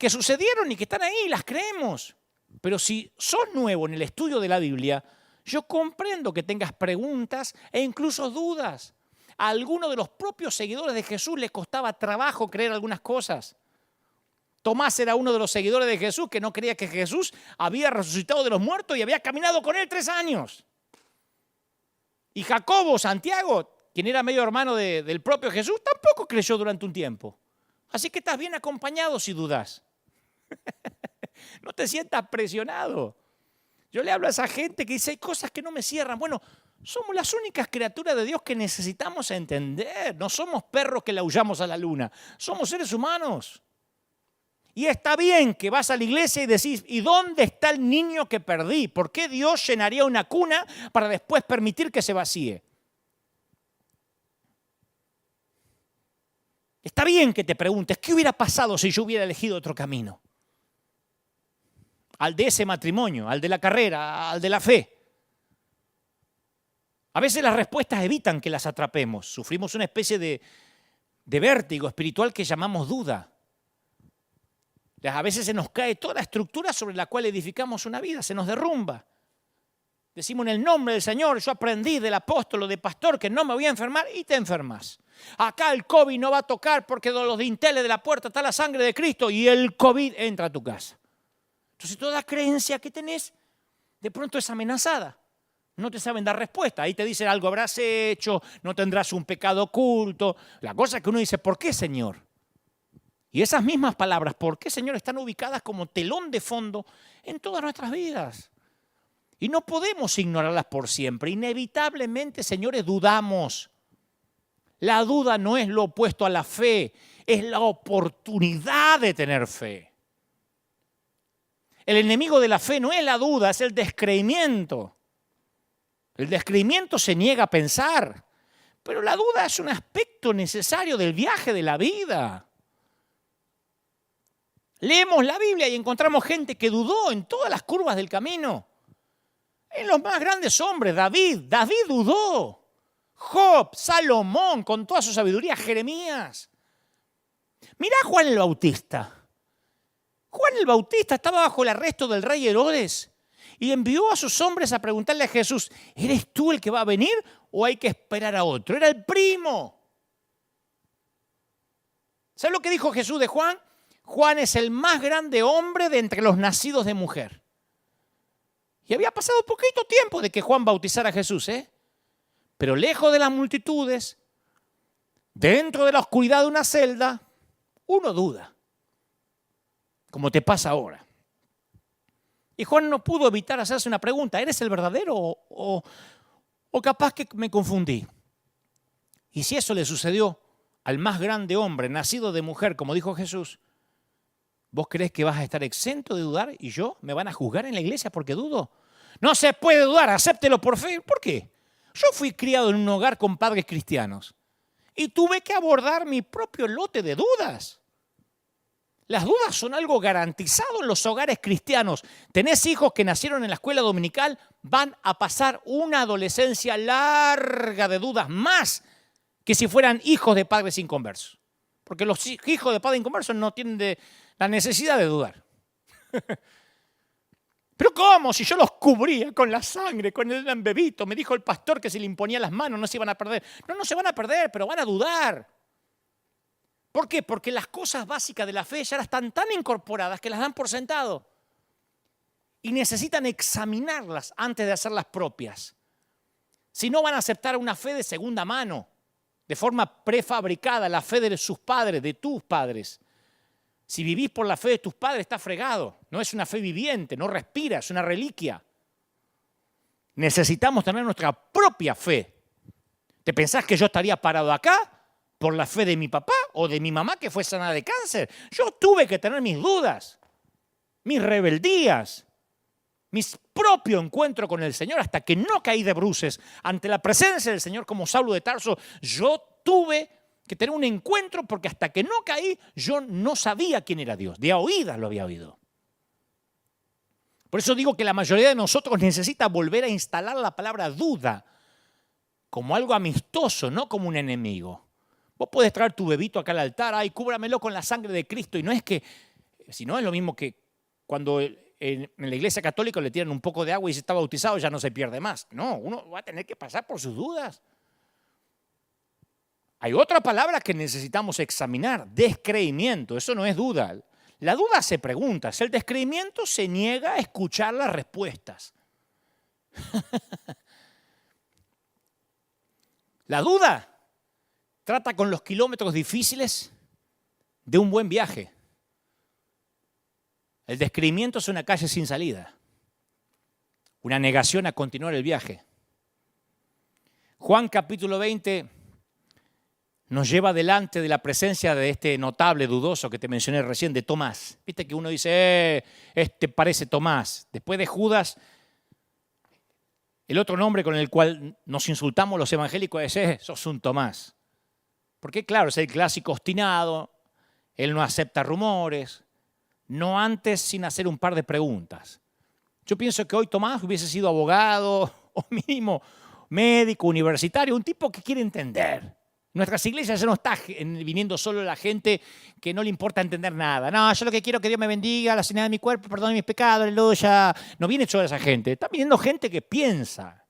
sucedieron y que están ahí, las creemos. Pero si sos nuevo en el estudio de la Biblia, yo comprendo que tengas preguntas e incluso dudas. A algunos de los propios seguidores de Jesús les costaba trabajo creer algunas cosas. Tomás era uno de los seguidores de Jesús que no creía que Jesús había resucitado de los muertos y había caminado con él 3 años. Y Jacobo, Santiago, quien era medio hermano del propio Jesús, tampoco creyó durante un tiempo. Así que estás bien acompañado si dudas. No te sientas presionado. Yo le hablo a esa gente que dice, hay cosas que no me cierran. Bueno, somos las únicas criaturas de Dios que necesitamos entender. No somos perros que le aullamos a la luna. Somos seres humanos. Y está bien que vas a la iglesia y decís, ¿y dónde está el niño que perdí? ¿Por qué Dios llenaría una cuna para después permitir que se vacíe? Está bien que te preguntes, ¿qué hubiera pasado si yo hubiera elegido otro camino? Al de ese matrimonio, al de la carrera, al de la fe. A veces las respuestas evitan que las atrapemos. Sufrimos una especie de vértigo espiritual que llamamos duda. A veces se nos cae toda la estructura sobre la cual edificamos una vida, se nos derrumba. Decimos en el nombre del Señor, yo aprendí del apóstol o del pastor que no me voy a enfermar y te enfermas. Acá el COVID no va a tocar porque de los dinteles de la puerta está la sangre de Cristo y el COVID entra a tu casa. Entonces toda creencia que tenés de pronto es amenazada. No te saben dar respuesta. Ahí te dicen algo habrás hecho, no tendrás un pecado oculto. La cosa es que uno dice, ¿por qué, Señor? Y esas mismas palabras, ¿por qué, Señor?, están ubicadas como telón de fondo en todas nuestras vidas. Y no podemos ignorarlas por siempre. Inevitablemente, señores, dudamos. La duda no es lo opuesto a la fe, es la oportunidad de tener fe. El enemigo de la fe no es la duda, es el descreimiento. El descreimiento se niega a pensar, pero la duda es un aspecto necesario del viaje de la vida. Leemos la Biblia y encontramos gente que dudó en todas las curvas del camino. En los más grandes hombres, David dudó. Job, Salomón, con toda su sabiduría, Jeremías. Mirá a Juan el Bautista. Juan el Bautista estaba bajo el arresto del rey Herodes y envió a sus hombres a preguntarle a Jesús, ¿eres tú el que va a venir o hay que esperar a otro? Era el primo. ¿Sabes lo que dijo Jesús de Juan? Juan es el más grande hombre de entre los nacidos de mujer. Y había pasado poquito tiempo de que Juan bautizara a Jesús, Pero lejos de las multitudes, dentro de la oscuridad de una celda, uno duda, como te pasa ahora. Y Juan no pudo evitar hacerse una pregunta, ¿eres el verdadero o capaz que me confundí? Y si eso le sucedió al más grande hombre nacido de mujer, como dijo Jesús, ¿vos creés que vas a estar exento de dudar y me van a juzgar en la iglesia porque dudo? No se puede dudar, acéptelo por fe. ¿Por qué? Yo fui criado en un hogar con padres cristianos y tuve que abordar mi propio lote de dudas. Las dudas son algo garantizado en los hogares cristianos. Tenés hijos que nacieron en la escuela dominical, van a pasar una adolescencia larga de dudas, más que si fueran hijos de padres inconversos. Porque los hijos de padres inconversos no tienen la necesidad de dudar. ¿Pero cómo? Si yo los cubría con la sangre, con el embebito. Me dijo el pastor que si le imponía las manos no se iban a perder. No se van a perder, pero van a dudar. ¿Por qué? Porque las cosas básicas de la fe ya están tan incorporadas que las dan por sentado. Y necesitan examinarlas antes de hacerlas propias. Si no, van a aceptar una fe de segunda mano, de forma prefabricada, la fe de sus padres, de tus padres. Si vivís por la fe de tus padres, está fregado. No es una fe viviente, no respira, es una reliquia. Necesitamos tener nuestra propia fe. ¿Te pensás que yo estaría parado acá por la fe de mi papá o de mi mamá que fue sanada de cáncer? Yo tuve que tener mis dudas, mis rebeldías, mis propios encuentros con el Señor hasta que no caí de bruces ante la presencia del Señor como Saulo de Tarso. Yo tuve que tener un encuentro porque hasta que no caí yo no sabía quién era Dios. De a oídas lo había oído. Por eso digo que la mayoría de nosotros necesita volver a instalar la palabra duda como algo amistoso, no como un enemigo. Vos podés traer tu bebito acá al altar, ay, cúbramelo con la sangre de Cristo. Y no es que, si no es lo mismo que cuando en la iglesia católica le tiran un poco de agua y se está bautizado, ya no se pierde más. No, uno va a tener que pasar por sus dudas. Hay otra palabra que necesitamos examinar, descreimiento. Eso no es duda. La duda se pregunta, el descreimiento se niega a escuchar las respuestas. La duda trata con los kilómetros difíciles de un buen viaje. El descreimiento es una calle sin salida, una negación a continuar el viaje. Juan capítulo 20 nos lleva delante de la presencia de este notable dudoso que te mencioné recién, de Tomás. Viste que uno dice, este parece Tomás. Después de Judas, el otro nombre con el cual nos insultamos los evangélicos es, sos un Tomás. Porque claro, es el clásico obstinado, él no acepta rumores, no antes sin hacer un par de preguntas. Yo pienso que hoy Tomás hubiese sido abogado o mínimo médico, universitario, un tipo que quiere entender. Nuestras iglesias ya no está viniendo solo la gente que no le importa entender nada. No, yo lo que quiero es que Dios me bendiga, la sanidad de mi cuerpo, perdone mis pecados, aleluya. No viene toda esa gente. Está viniendo gente que piensa.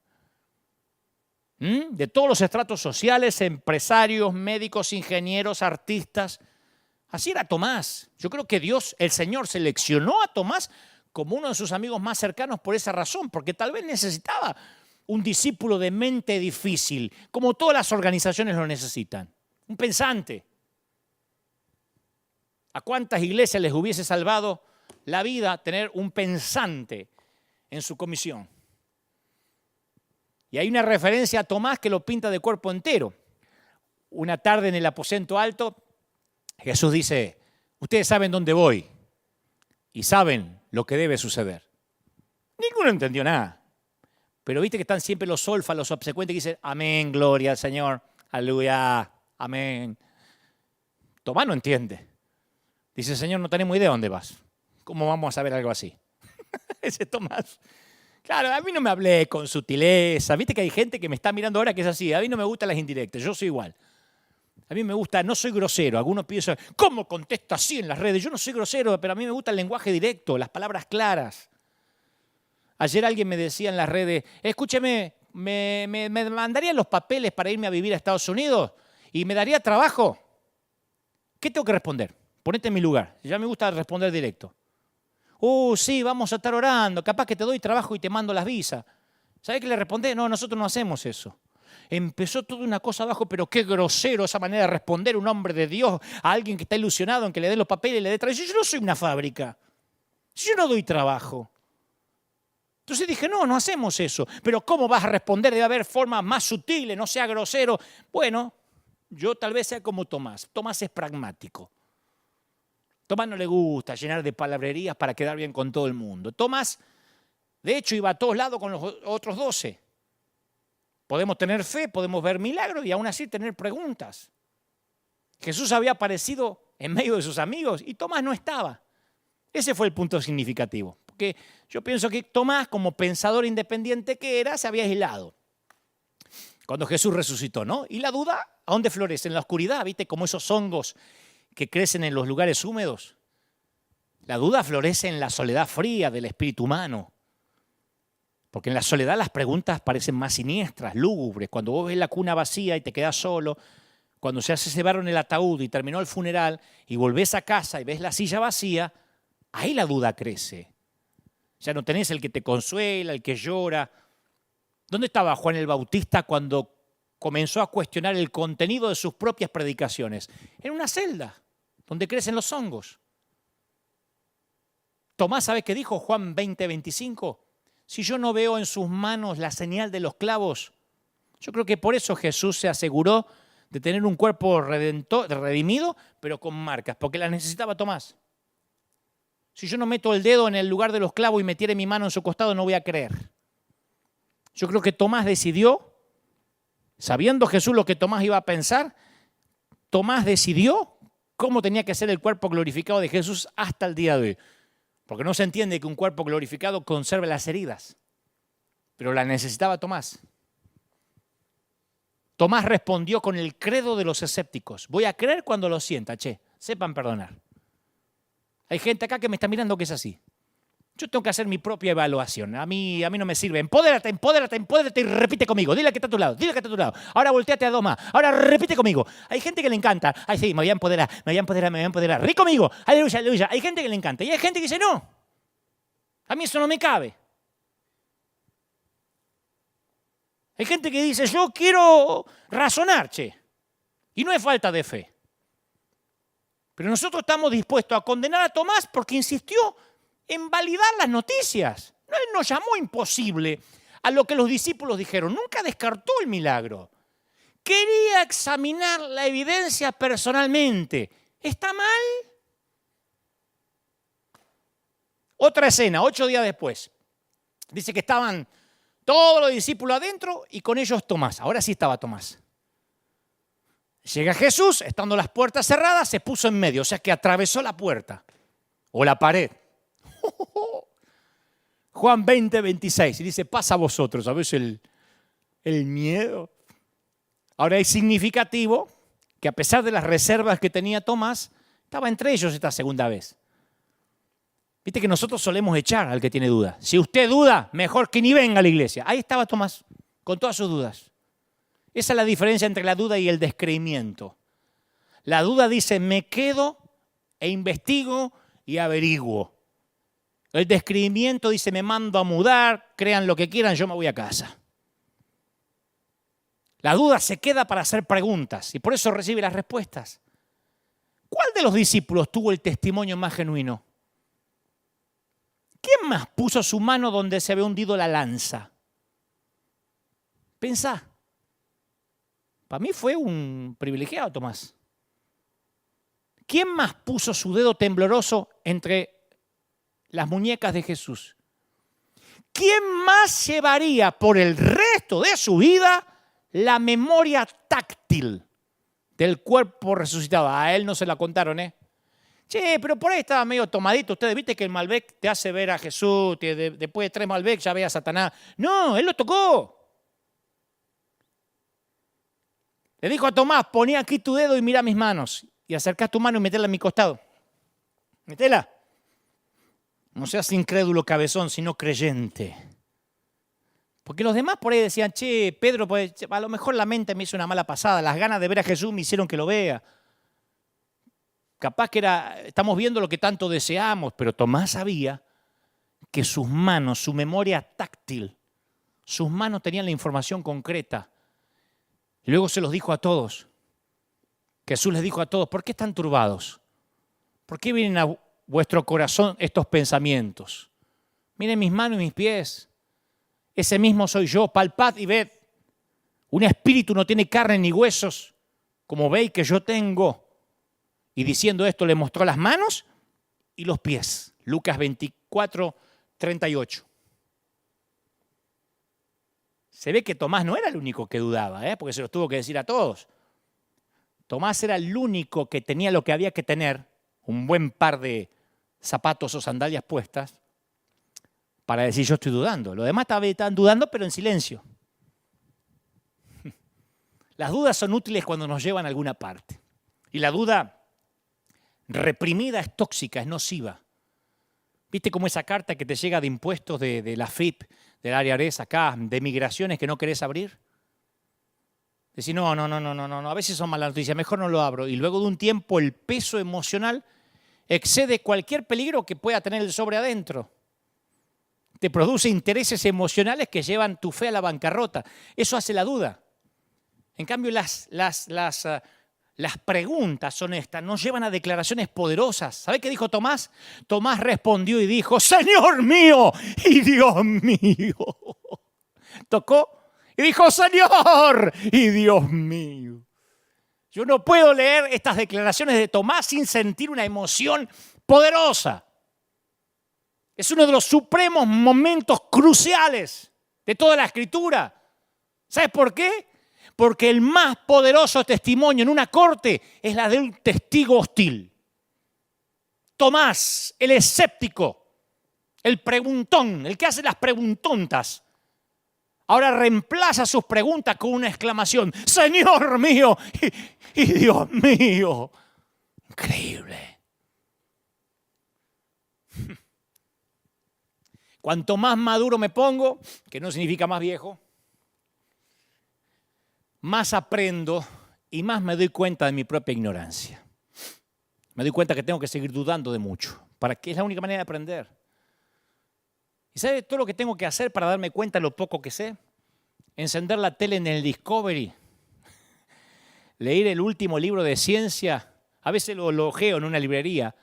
De todos los estratos sociales, empresarios, médicos, ingenieros, artistas. Así era Tomás. Yo creo que Dios, el Señor, seleccionó a Tomás como uno de sus amigos más cercanos por esa razón, porque tal vez necesitaba un discípulo de mente difícil, como todas las organizaciones lo necesitan. Un pensante. ¿A cuántas iglesias les hubiese salvado la vida tener un pensante en su comisión? Y hay una referencia a Tomás que lo pinta de cuerpo entero. Una tarde en el aposento alto, Jesús dice, ustedes saben dónde voy y saben lo que debe suceder. Ninguno entendió nada. Pero viste que están siempre los solfas, los obsecuentes que dicen, amén, gloria al Señor, aleluya, amén. Tomás no entiende. Dice, Señor, no tenemos idea de dónde vas. ¿Cómo vamos a saber algo así? Ese Tomás. Claro, a mí no me hablé con sutileza. Viste que hay gente que me está mirando ahora que es así. A mí no me gustan las indirectas, yo soy igual. A mí me gusta, no soy grosero. Algunos piensan, ¿cómo contesta así en las redes? Yo no soy grosero, pero a mí me gusta el lenguaje directo, las palabras claras. Ayer alguien me decía en las redes, escúcheme, ¿me mandarían los papeles para irme a vivir a Estados Unidos? ¿Y me daría trabajo? ¿Qué tengo que responder? Ponete en mi lugar. Ya me gusta responder directo. Sí, vamos a estar orando. Capaz que te doy trabajo y te mando las visas. ¿Sabés qué le respondí? No, nosotros no hacemos eso. Empezó toda una cosa abajo, pero qué grosero esa manera de responder un hombre de Dios a alguien que está ilusionado en que le den los papeles y le dé trabajo. Yo no soy una fábrica. Yo no doy trabajo. Entonces dije, no hacemos eso. Pero ¿cómo vas a responder? Debe haber formas más sutiles, no sea grosero. Bueno, yo tal vez sea como Tomás. Tomás es pragmático. Tomás no le gusta llenar de palabrerías para quedar bien con todo el mundo. Tomás, de hecho, iba a todos lados con los otros 12. Podemos tener fe, podemos ver milagros y aún así tener preguntas. Jesús había aparecido en medio de sus amigos y Tomás no estaba. Ese fue el punto significativo. Porque yo pienso que Tomás, como pensador independiente que era, se había aislado cuando Jesús resucitó, ¿no? Y la duda, ¿a dónde florece? En la oscuridad, ¿viste? Como esos hongos que crecen en los lugares húmedos. La duda florece en la soledad fría del espíritu humano. Porque en la soledad las preguntas parecen más siniestras, lúgubres. Cuando vos ves la cuna vacía y te quedás solo, cuando se hace ese barro en el ataúd y terminó el funeral y volvés a casa y ves la silla vacía, ahí la duda crece. Ya no tenés el que te consuela, el que llora. ¿Dónde estaba Juan el Bautista cuando comenzó a cuestionar el contenido de sus propias predicaciones? En una celda donde crecen los hongos. Tomás, ¿sabe qué dijo Juan 20:25? Si yo no veo en sus manos la señal de los clavos, yo creo que por eso Jesús se aseguró de tener un cuerpo redimido, pero con marcas, porque las necesitaba Tomás. Si yo no meto el dedo en el lugar de los clavos y metiere mi mano en su costado, no voy a creer. Yo creo que Tomás decidió, sabiendo Jesús lo que Tomás iba a pensar, Tomás decidió cómo tenía que ser el cuerpo glorificado de Jesús hasta el día de hoy. Porque no se entiende que un cuerpo glorificado conserve las heridas, pero las necesitaba Tomás. Tomás respondió con el credo de los escépticos. Voy a creer cuando lo sienta, sepan perdonar. Hay gente acá que me está mirando que es así. Yo tengo que hacer mi propia evaluación. A mí no me sirve. Empodérate y repite conmigo. Dile que está a tu lado, Ahora volteate a dos más. Ahora repite conmigo. Hay gente que le encanta. Ay, sí, me voy a empoderar. Rí conmigo. Aleluya, aleluya. Hay gente que le encanta. Y hay gente que dice, no. A mí eso no me cabe. Hay gente que dice, yo quiero razonar, Y no es falta de fe. Pero nosotros estamos dispuestos a condenar a Tomás porque insistió en validar las noticias. Él no llamó imposible a lo que los discípulos dijeron. Nunca descartó el milagro. Quería examinar la evidencia personalmente. ¿Está mal? Otra escena, 8 días después. Dice que estaban todos los discípulos adentro y con ellos Tomás. Ahora sí estaba Tomás. Llega Jesús, estando las puertas cerradas, se puso en medio, o sea que atravesó la puerta o la pared. Juan 20:26, y dice, pasa a vosotros, ¿sabes el miedo? Ahora es significativo que a pesar de las reservas que tenía Tomás, estaba entre ellos esta segunda vez. Viste que nosotros solemos echar al que tiene duda. Si usted duda, mejor que ni venga a la iglesia. Ahí estaba Tomás, con todas sus dudas. Esa es la diferencia entre la duda y el descreimiento. La duda dice, me quedo e investigo y averiguo. El descreimiento dice, me mando a mudar, crean lo que quieran, yo me voy a casa. La duda se queda para hacer preguntas y por eso recibe las respuestas. ¿Cuál de los discípulos tuvo el testimonio más genuino? ¿Quién más puso su mano donde se había hundido la lanza? Pensá. Para mí fue un privilegiado, Tomás. ¿Quién más puso su dedo tembloroso entre las muñecas de Jesús? ¿Quién más llevaría por el resto de su vida la memoria táctil del cuerpo resucitado? A él no se la contaron, pero por ahí estaba medio tomadito. Ustedes viste que el Malbec te hace ver a Jesús, después de 3 Malbec ya ve a Satanás. No, él lo tocó. Le dijo a Tomás, poné aquí tu dedo y mira mis manos. Y acercá tu mano y metela en mi costado. Metela. No seas incrédulo cabezón, sino creyente. Porque los demás por ahí decían, Pedro, pues, a lo mejor la mente me hizo una mala pasada. Las ganas de ver a Jesús me hicieron que lo vea. Capaz que estamos viendo lo que tanto deseamos, pero Tomás sabía que sus manos, su memoria táctil, sus manos tenían la información concreta. Y luego se los dijo a todos. Jesús les dijo a todos, ¿por qué están turbados? ¿Por qué vienen a vuestro corazón estos pensamientos? Miren mis manos y mis pies. Ese mismo soy yo, palpad y ved. Un espíritu no tiene carne ni huesos, como veis que yo tengo. Y diciendo esto le mostró las manos y los pies. Lucas 24:38. Se ve que Tomás no era el único que dudaba, porque se los tuvo que decir a todos. Tomás era el único que tenía lo que había que tener, un buen par de zapatos o sandalias puestas, para decir yo estoy dudando. Los demás estaban dudando, pero en silencio. Las dudas son útiles cuando nos llevan a alguna parte. Y la duda reprimida es tóxica, es nociva. ¿Viste cómo esa carta que te llega de impuestos de la FIP, del área ARES acá, de migraciones que no querés abrir? Decís, no, a veces son malas noticias, mejor no lo abro. Y luego de un tiempo el peso emocional excede cualquier peligro que pueda tener el sobre adentro. Te produce intereses emocionales que llevan tu fe a la bancarrota. Eso hace la duda. En cambio, las Las preguntas honestas nos llevan a declaraciones poderosas. ¿Sabe qué dijo Tomás? Tomás respondió y dijo, Señor mío y Dios mío. Tocó y dijo, Señor y Dios mío. Yo no puedo leer estas declaraciones de Tomás sin sentir una emoción poderosa. Es uno de los supremos momentos cruciales de toda la Escritura. ¿Sabes por qué? Porque el más poderoso testimonio en una corte es la de un testigo hostil. Tomás, el escéptico, el preguntón, el que hace las preguntontas, ahora reemplaza sus preguntas con una exclamación, Señor mío y Dios mío. Increíble. Cuanto más maduro me pongo, que no significa más viejo, más aprendo y más me doy cuenta de mi propia ignorancia. Me doy cuenta que tengo que seguir dudando de mucho, para que es la única manera de aprender. ¿Y sabe todo lo que tengo que hacer para darme cuenta de lo poco que sé? Encender la tele en el Discovery, leer el último libro de ciencia, a veces lo ojeo en una librería,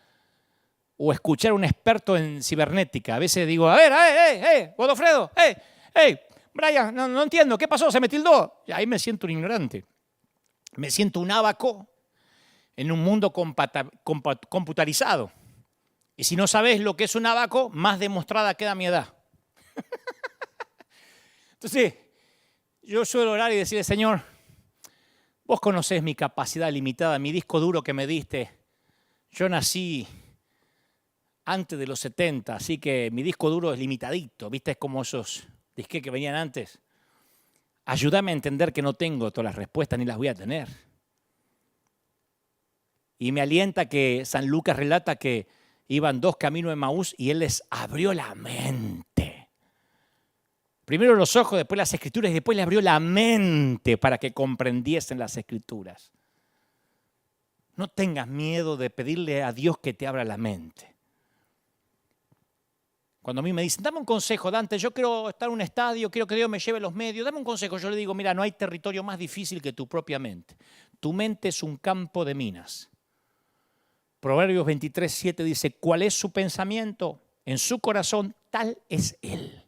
o escuchar a un experto en cibernética. A veces digo, a ver, Godofredo, Brian, no entiendo, ¿qué pasó? ¿Se me tildó? Y ahí me siento un ignorante. Me siento un ábaco en un mundo computarizado. Y si no sabes lo que es un ábaco, más demostrada queda mi edad. Entonces, yo suelo orar y decirle, Señor, vos conocés mi capacidad limitada, mi disco duro que me diste. Yo nací antes de los 70, así que mi disco duro es limitadito. ¿Viste? Es como esos disquetes que venían antes. Ayúdame a entender que no tengo todas las respuestas ni las voy a tener. Y me alienta que San Lucas relata que iban dos caminos de Emaús y él les abrió la mente. Primero los ojos, después las Escrituras y después le abrió la mente para que comprendiesen las Escrituras. No tengas miedo de pedirle a Dios que te abra la mente. Cuando a mí me dicen, dame un consejo, Dante, yo quiero estar en un estadio, quiero que Dios me lleve los medios, dame un consejo. Yo le digo, mira, no hay territorio más difícil que tu propia mente. Tu mente es un campo de minas. Proverbios 23:7 dice, ¿cuál es su pensamiento? En su corazón, tal es él.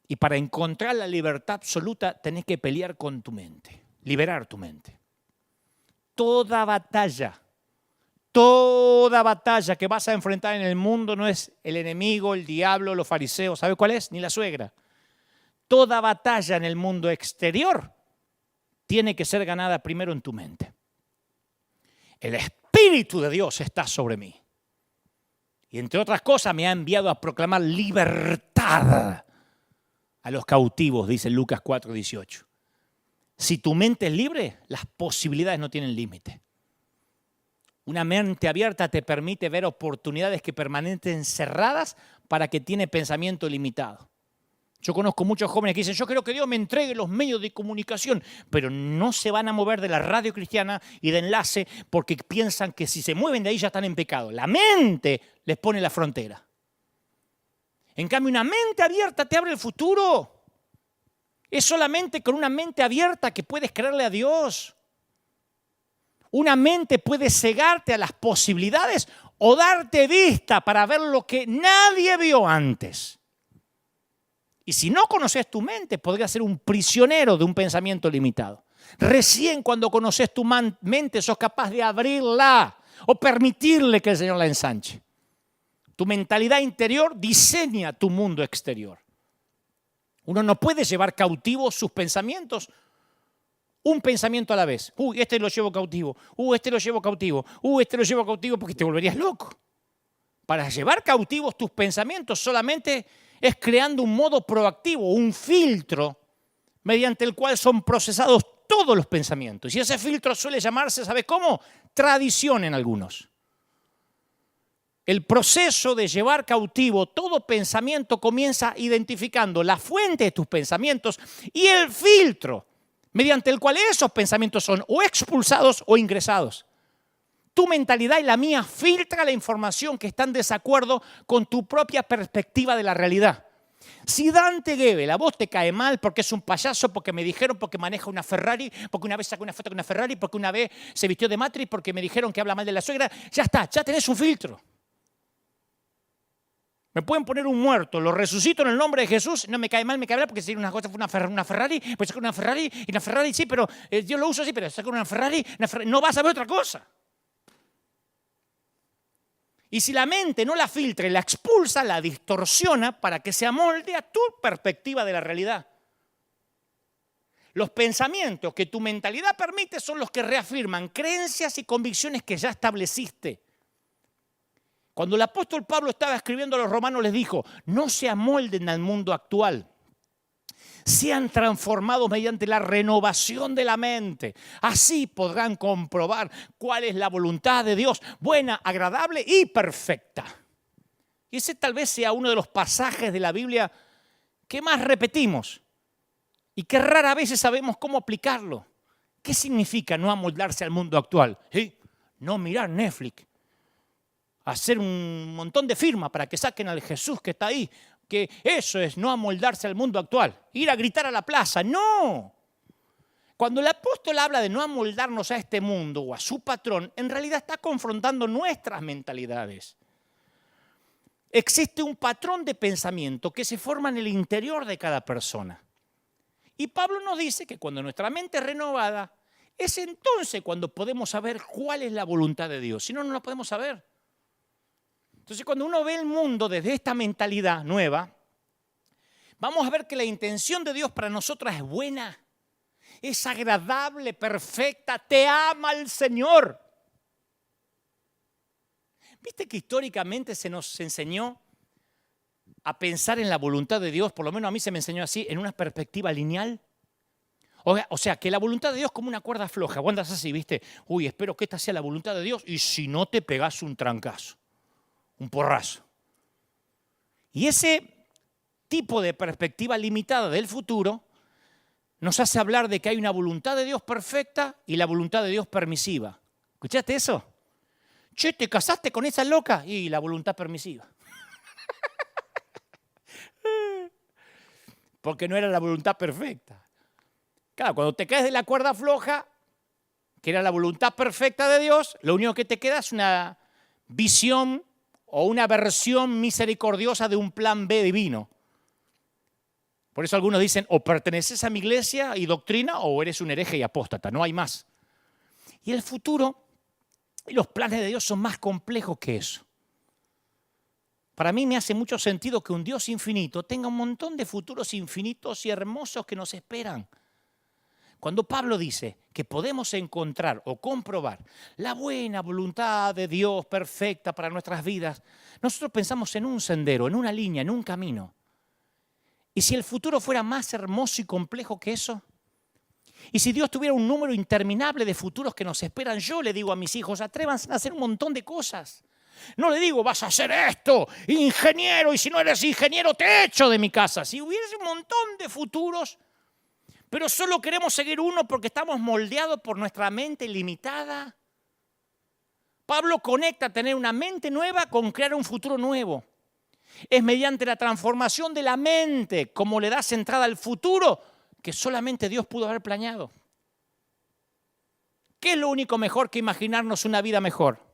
Y para encontrar la libertad absoluta, tenés que pelear con tu mente, liberar tu mente. Toda batalla que vas a enfrentar en el mundo no es el enemigo, el diablo, los fariseos. ¿Sabe cuál es? Ni la suegra. Toda batalla en el mundo exterior tiene que ser ganada primero en tu mente. El Espíritu de Dios está sobre mí. Y entre otras cosas me ha enviado a proclamar libertad a los cautivos, dice Lucas 4:18. Si tu mente es libre, las posibilidades no tienen límite. Una mente abierta te permite ver oportunidades que permanecen cerradas para que tiene pensamiento limitado. Yo conozco muchos jóvenes que dicen, yo quiero que Dios me entregue los medios de comunicación, pero no se van a mover de la radio cristiana y de enlace porque piensan que si se mueven de ahí ya están en pecado. La mente les pone la frontera. En cambio, una mente abierta te abre el futuro. Es solamente con una mente abierta que puedes creerle a Dios. Una mente puede cegarte a las posibilidades o darte vista para ver lo que nadie vio antes. Y si no conoces tu mente, podrías ser un prisionero de un pensamiento limitado. Recién cuando conoces tu mente sos capaz de abrirla o permitirle que el Señor la ensanche. Tu mentalidad interior diseña tu mundo exterior. Uno no puede llevar cautivos sus pensamientos, un pensamiento a la vez. Este lo llevo cautivo. Este lo llevo cautivo. Este lo llevo cautivo porque te volverías loco. Para llevar cautivos tus pensamientos solamente es creando un modo proactivo, un filtro mediante el cual son procesados todos los pensamientos. Y ese filtro suele llamarse, ¿sabe cómo? Tradición en algunos. El proceso de llevar cautivo todo pensamiento comienza identificando la fuente de tus pensamientos y el filtro mediante el cual esos pensamientos son o expulsados o ingresados. Tu mentalidad y la mía filtra la información que está en desacuerdo con tu propia perspectiva de la realidad. Si Dante Gebel a vos te cae mal porque es un payaso, porque me dijeron, porque maneja una Ferrari, porque una vez sacó una foto con una Ferrari, porque una vez se vistió de Matrix, porque me dijeron que habla mal de la suegra, ya está, ya tenés un filtro. Me pueden poner un muerto, lo resucito en el nombre de Jesús, no me cae mal porque si una cosa fue una Ferrari, pues saco una Ferrari, y una Ferrari sí, pero yo lo uso así, pero saco una Ferrari, no vas a ver otra cosa. Y si la mente no la filtra y la expulsa, la distorsiona para que se amolde a tu perspectiva de la realidad. Los pensamientos que tu mentalidad permite son los que reafirman creencias y convicciones que ya estableciste. Cuando el apóstol Pablo estaba escribiendo a los romanos les dijo, no se amolden al mundo actual. Sean transformados mediante la renovación de la mente. Así podrán comprobar cuál es la voluntad de Dios, buena, agradable y perfecta. Y ese tal vez sea uno de los pasajes de la Biblia que más repetimos y que rara vez sabemos cómo aplicarlo. ¿Qué significa no amoldarse al mundo actual? ¿Sí? No mirar Netflix, hacer un montón de firmas para que saquen al Jesús que está ahí. Que eso es no amoldarse al mundo actual, ir a gritar a la plaza. ¡No! Cuando el apóstol habla de no amoldarnos a este mundo o a su patrón, en realidad está confrontando nuestras mentalidades. Existe un patrón de pensamiento que se forma en el interior de cada persona. Y Pablo nos dice que cuando nuestra mente es renovada, es entonces cuando podemos saber cuál es la voluntad de Dios. Si no, no la podemos saber. Entonces, cuando uno ve el mundo desde esta mentalidad nueva, vamos a ver que la intención de Dios para nosotros es buena, es agradable, perfecta, te ama el Señor. ¿Viste que históricamente se nos enseñó a pensar en la voluntad de Dios? Por lo menos a mí se me enseñó así, en una perspectiva lineal. O sea, que la voluntad de Dios es como una cuerda floja. Vos andás así, ¿viste? Uy, espero que esta sea la voluntad de Dios y si no te pegás un trancazo. Un porrazo. Y ese tipo de perspectiva limitada del futuro nos hace hablar de que hay una voluntad de Dios perfecta y la voluntad de Dios permisiva. ¿Escuchaste eso? Che, ¿te casaste con esa loca? Y la voluntad permisiva. Porque no era la voluntad perfecta. Claro, cuando te caes de la cuerda floja, que era la voluntad perfecta de Dios, lo único que te queda es una visión o una versión misericordiosa de un plan B divino. Por eso algunos dicen, o perteneces a mi iglesia y doctrina, o eres un hereje y apóstata, no hay más. Y el futuro y los planes de Dios son más complejos que eso. Para mí me hace mucho sentido que un Dios infinito tenga un montón de futuros infinitos y hermosos que nos esperan. Cuando Pablo dice que podemos encontrar o comprobar la buena voluntad de Dios perfecta para nuestras vidas, nosotros pensamos en un sendero, en una línea, en un camino. ¿Y si el futuro fuera más hermoso y complejo que eso? ¿Y si Dios tuviera un número interminable de futuros que nos esperan? Yo le digo a mis hijos, atrévanse a hacer un montón de cosas. No le digo, vas a hacer esto, ingeniero, y si no eres ingeniero te echo de mi casa. Si hubiese un montón de futuros, pero solo queremos seguir uno porque estamos moldeados por nuestra mente limitada. Pablo conecta tener una mente nueva con crear un futuro nuevo. Es mediante la transformación de la mente como le das entrada al futuro que solamente Dios pudo haber planeado. ¿Qué es lo único mejor que imaginarnos una vida mejor?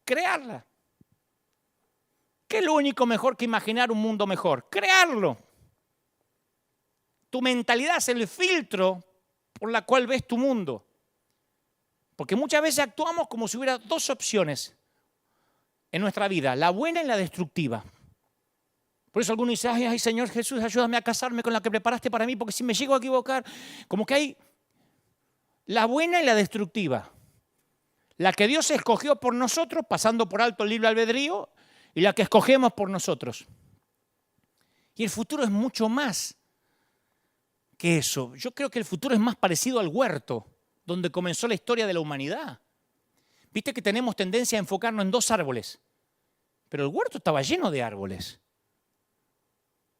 Crearla. ¿Qué es lo único mejor que imaginar un mundo mejor? Crearlo. Tu mentalidad es el filtro por la cual ves tu mundo. Porque muchas veces actuamos como si hubiera dos opciones en nuestra vida, la buena y la destructiva. Por eso algunos dicen, ay, Señor Jesús, ayúdame a casarme con la que preparaste para mí, porque si me llego a equivocar, como que hay la buena y la destructiva. La que Dios escogió por nosotros, pasando por alto el libre albedrío, y la que escogemos por nosotros. Y el futuro es mucho más que eso. Yo creo que el futuro es más parecido al huerto, donde comenzó la historia de la humanidad. Viste que tenemos tendencia a enfocarnos en dos árboles, pero el huerto estaba lleno de árboles.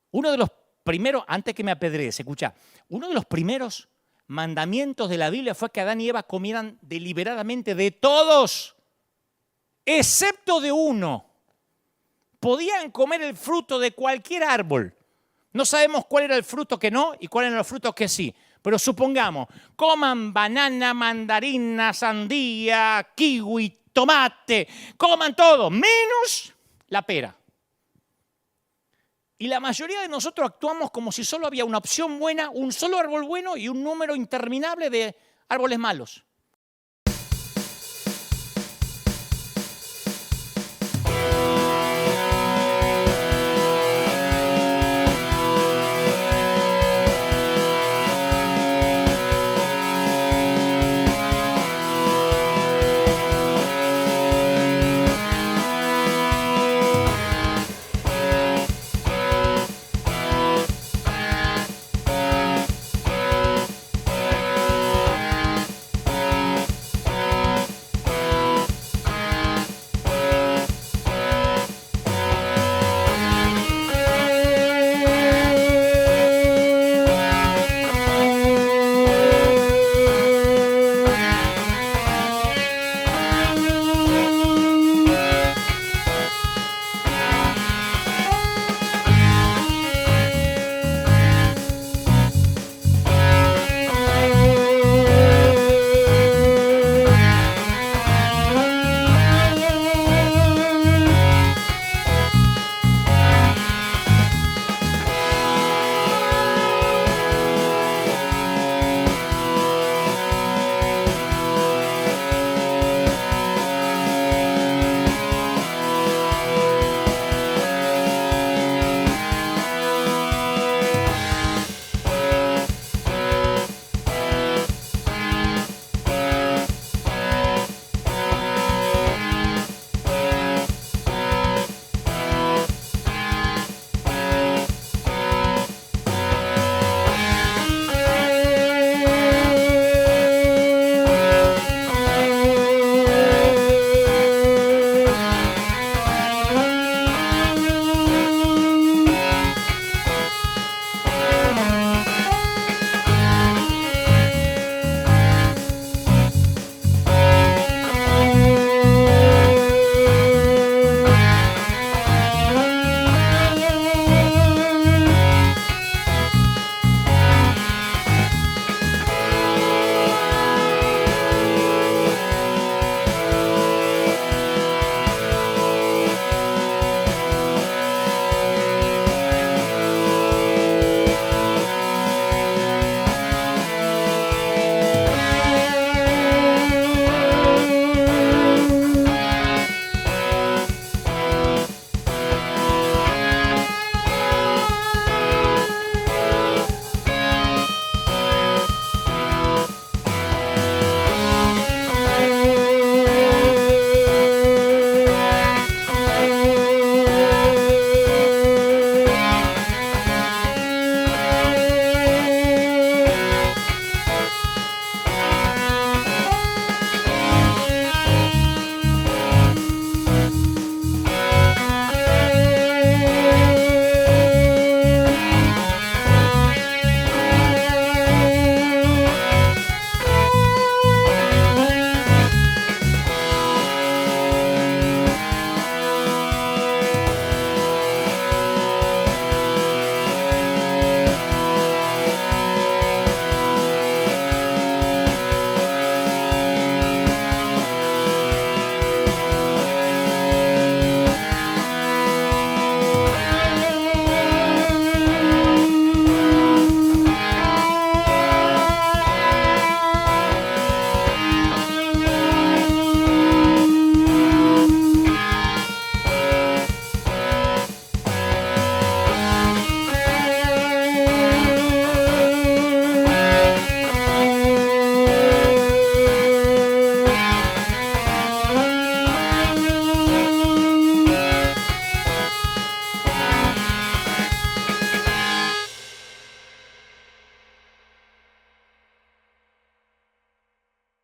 Uno de los primeros, antes que me apedrees, escucha, uno de los primeros mandamientos de la Biblia fue que Adán y Eva comieran deliberadamente de todos, excepto de uno. Podían comer el fruto de cualquier árbol, No sabemos cuál era el fruto que no y cuáles eran los frutos que sí. Pero supongamos, coman banana, mandarina, sandía, kiwi, tomate, coman todo, menos la pera. Y la mayoría de nosotros actuamos como si solo había una opción buena, un solo árbol bueno y un número interminable de árboles malos.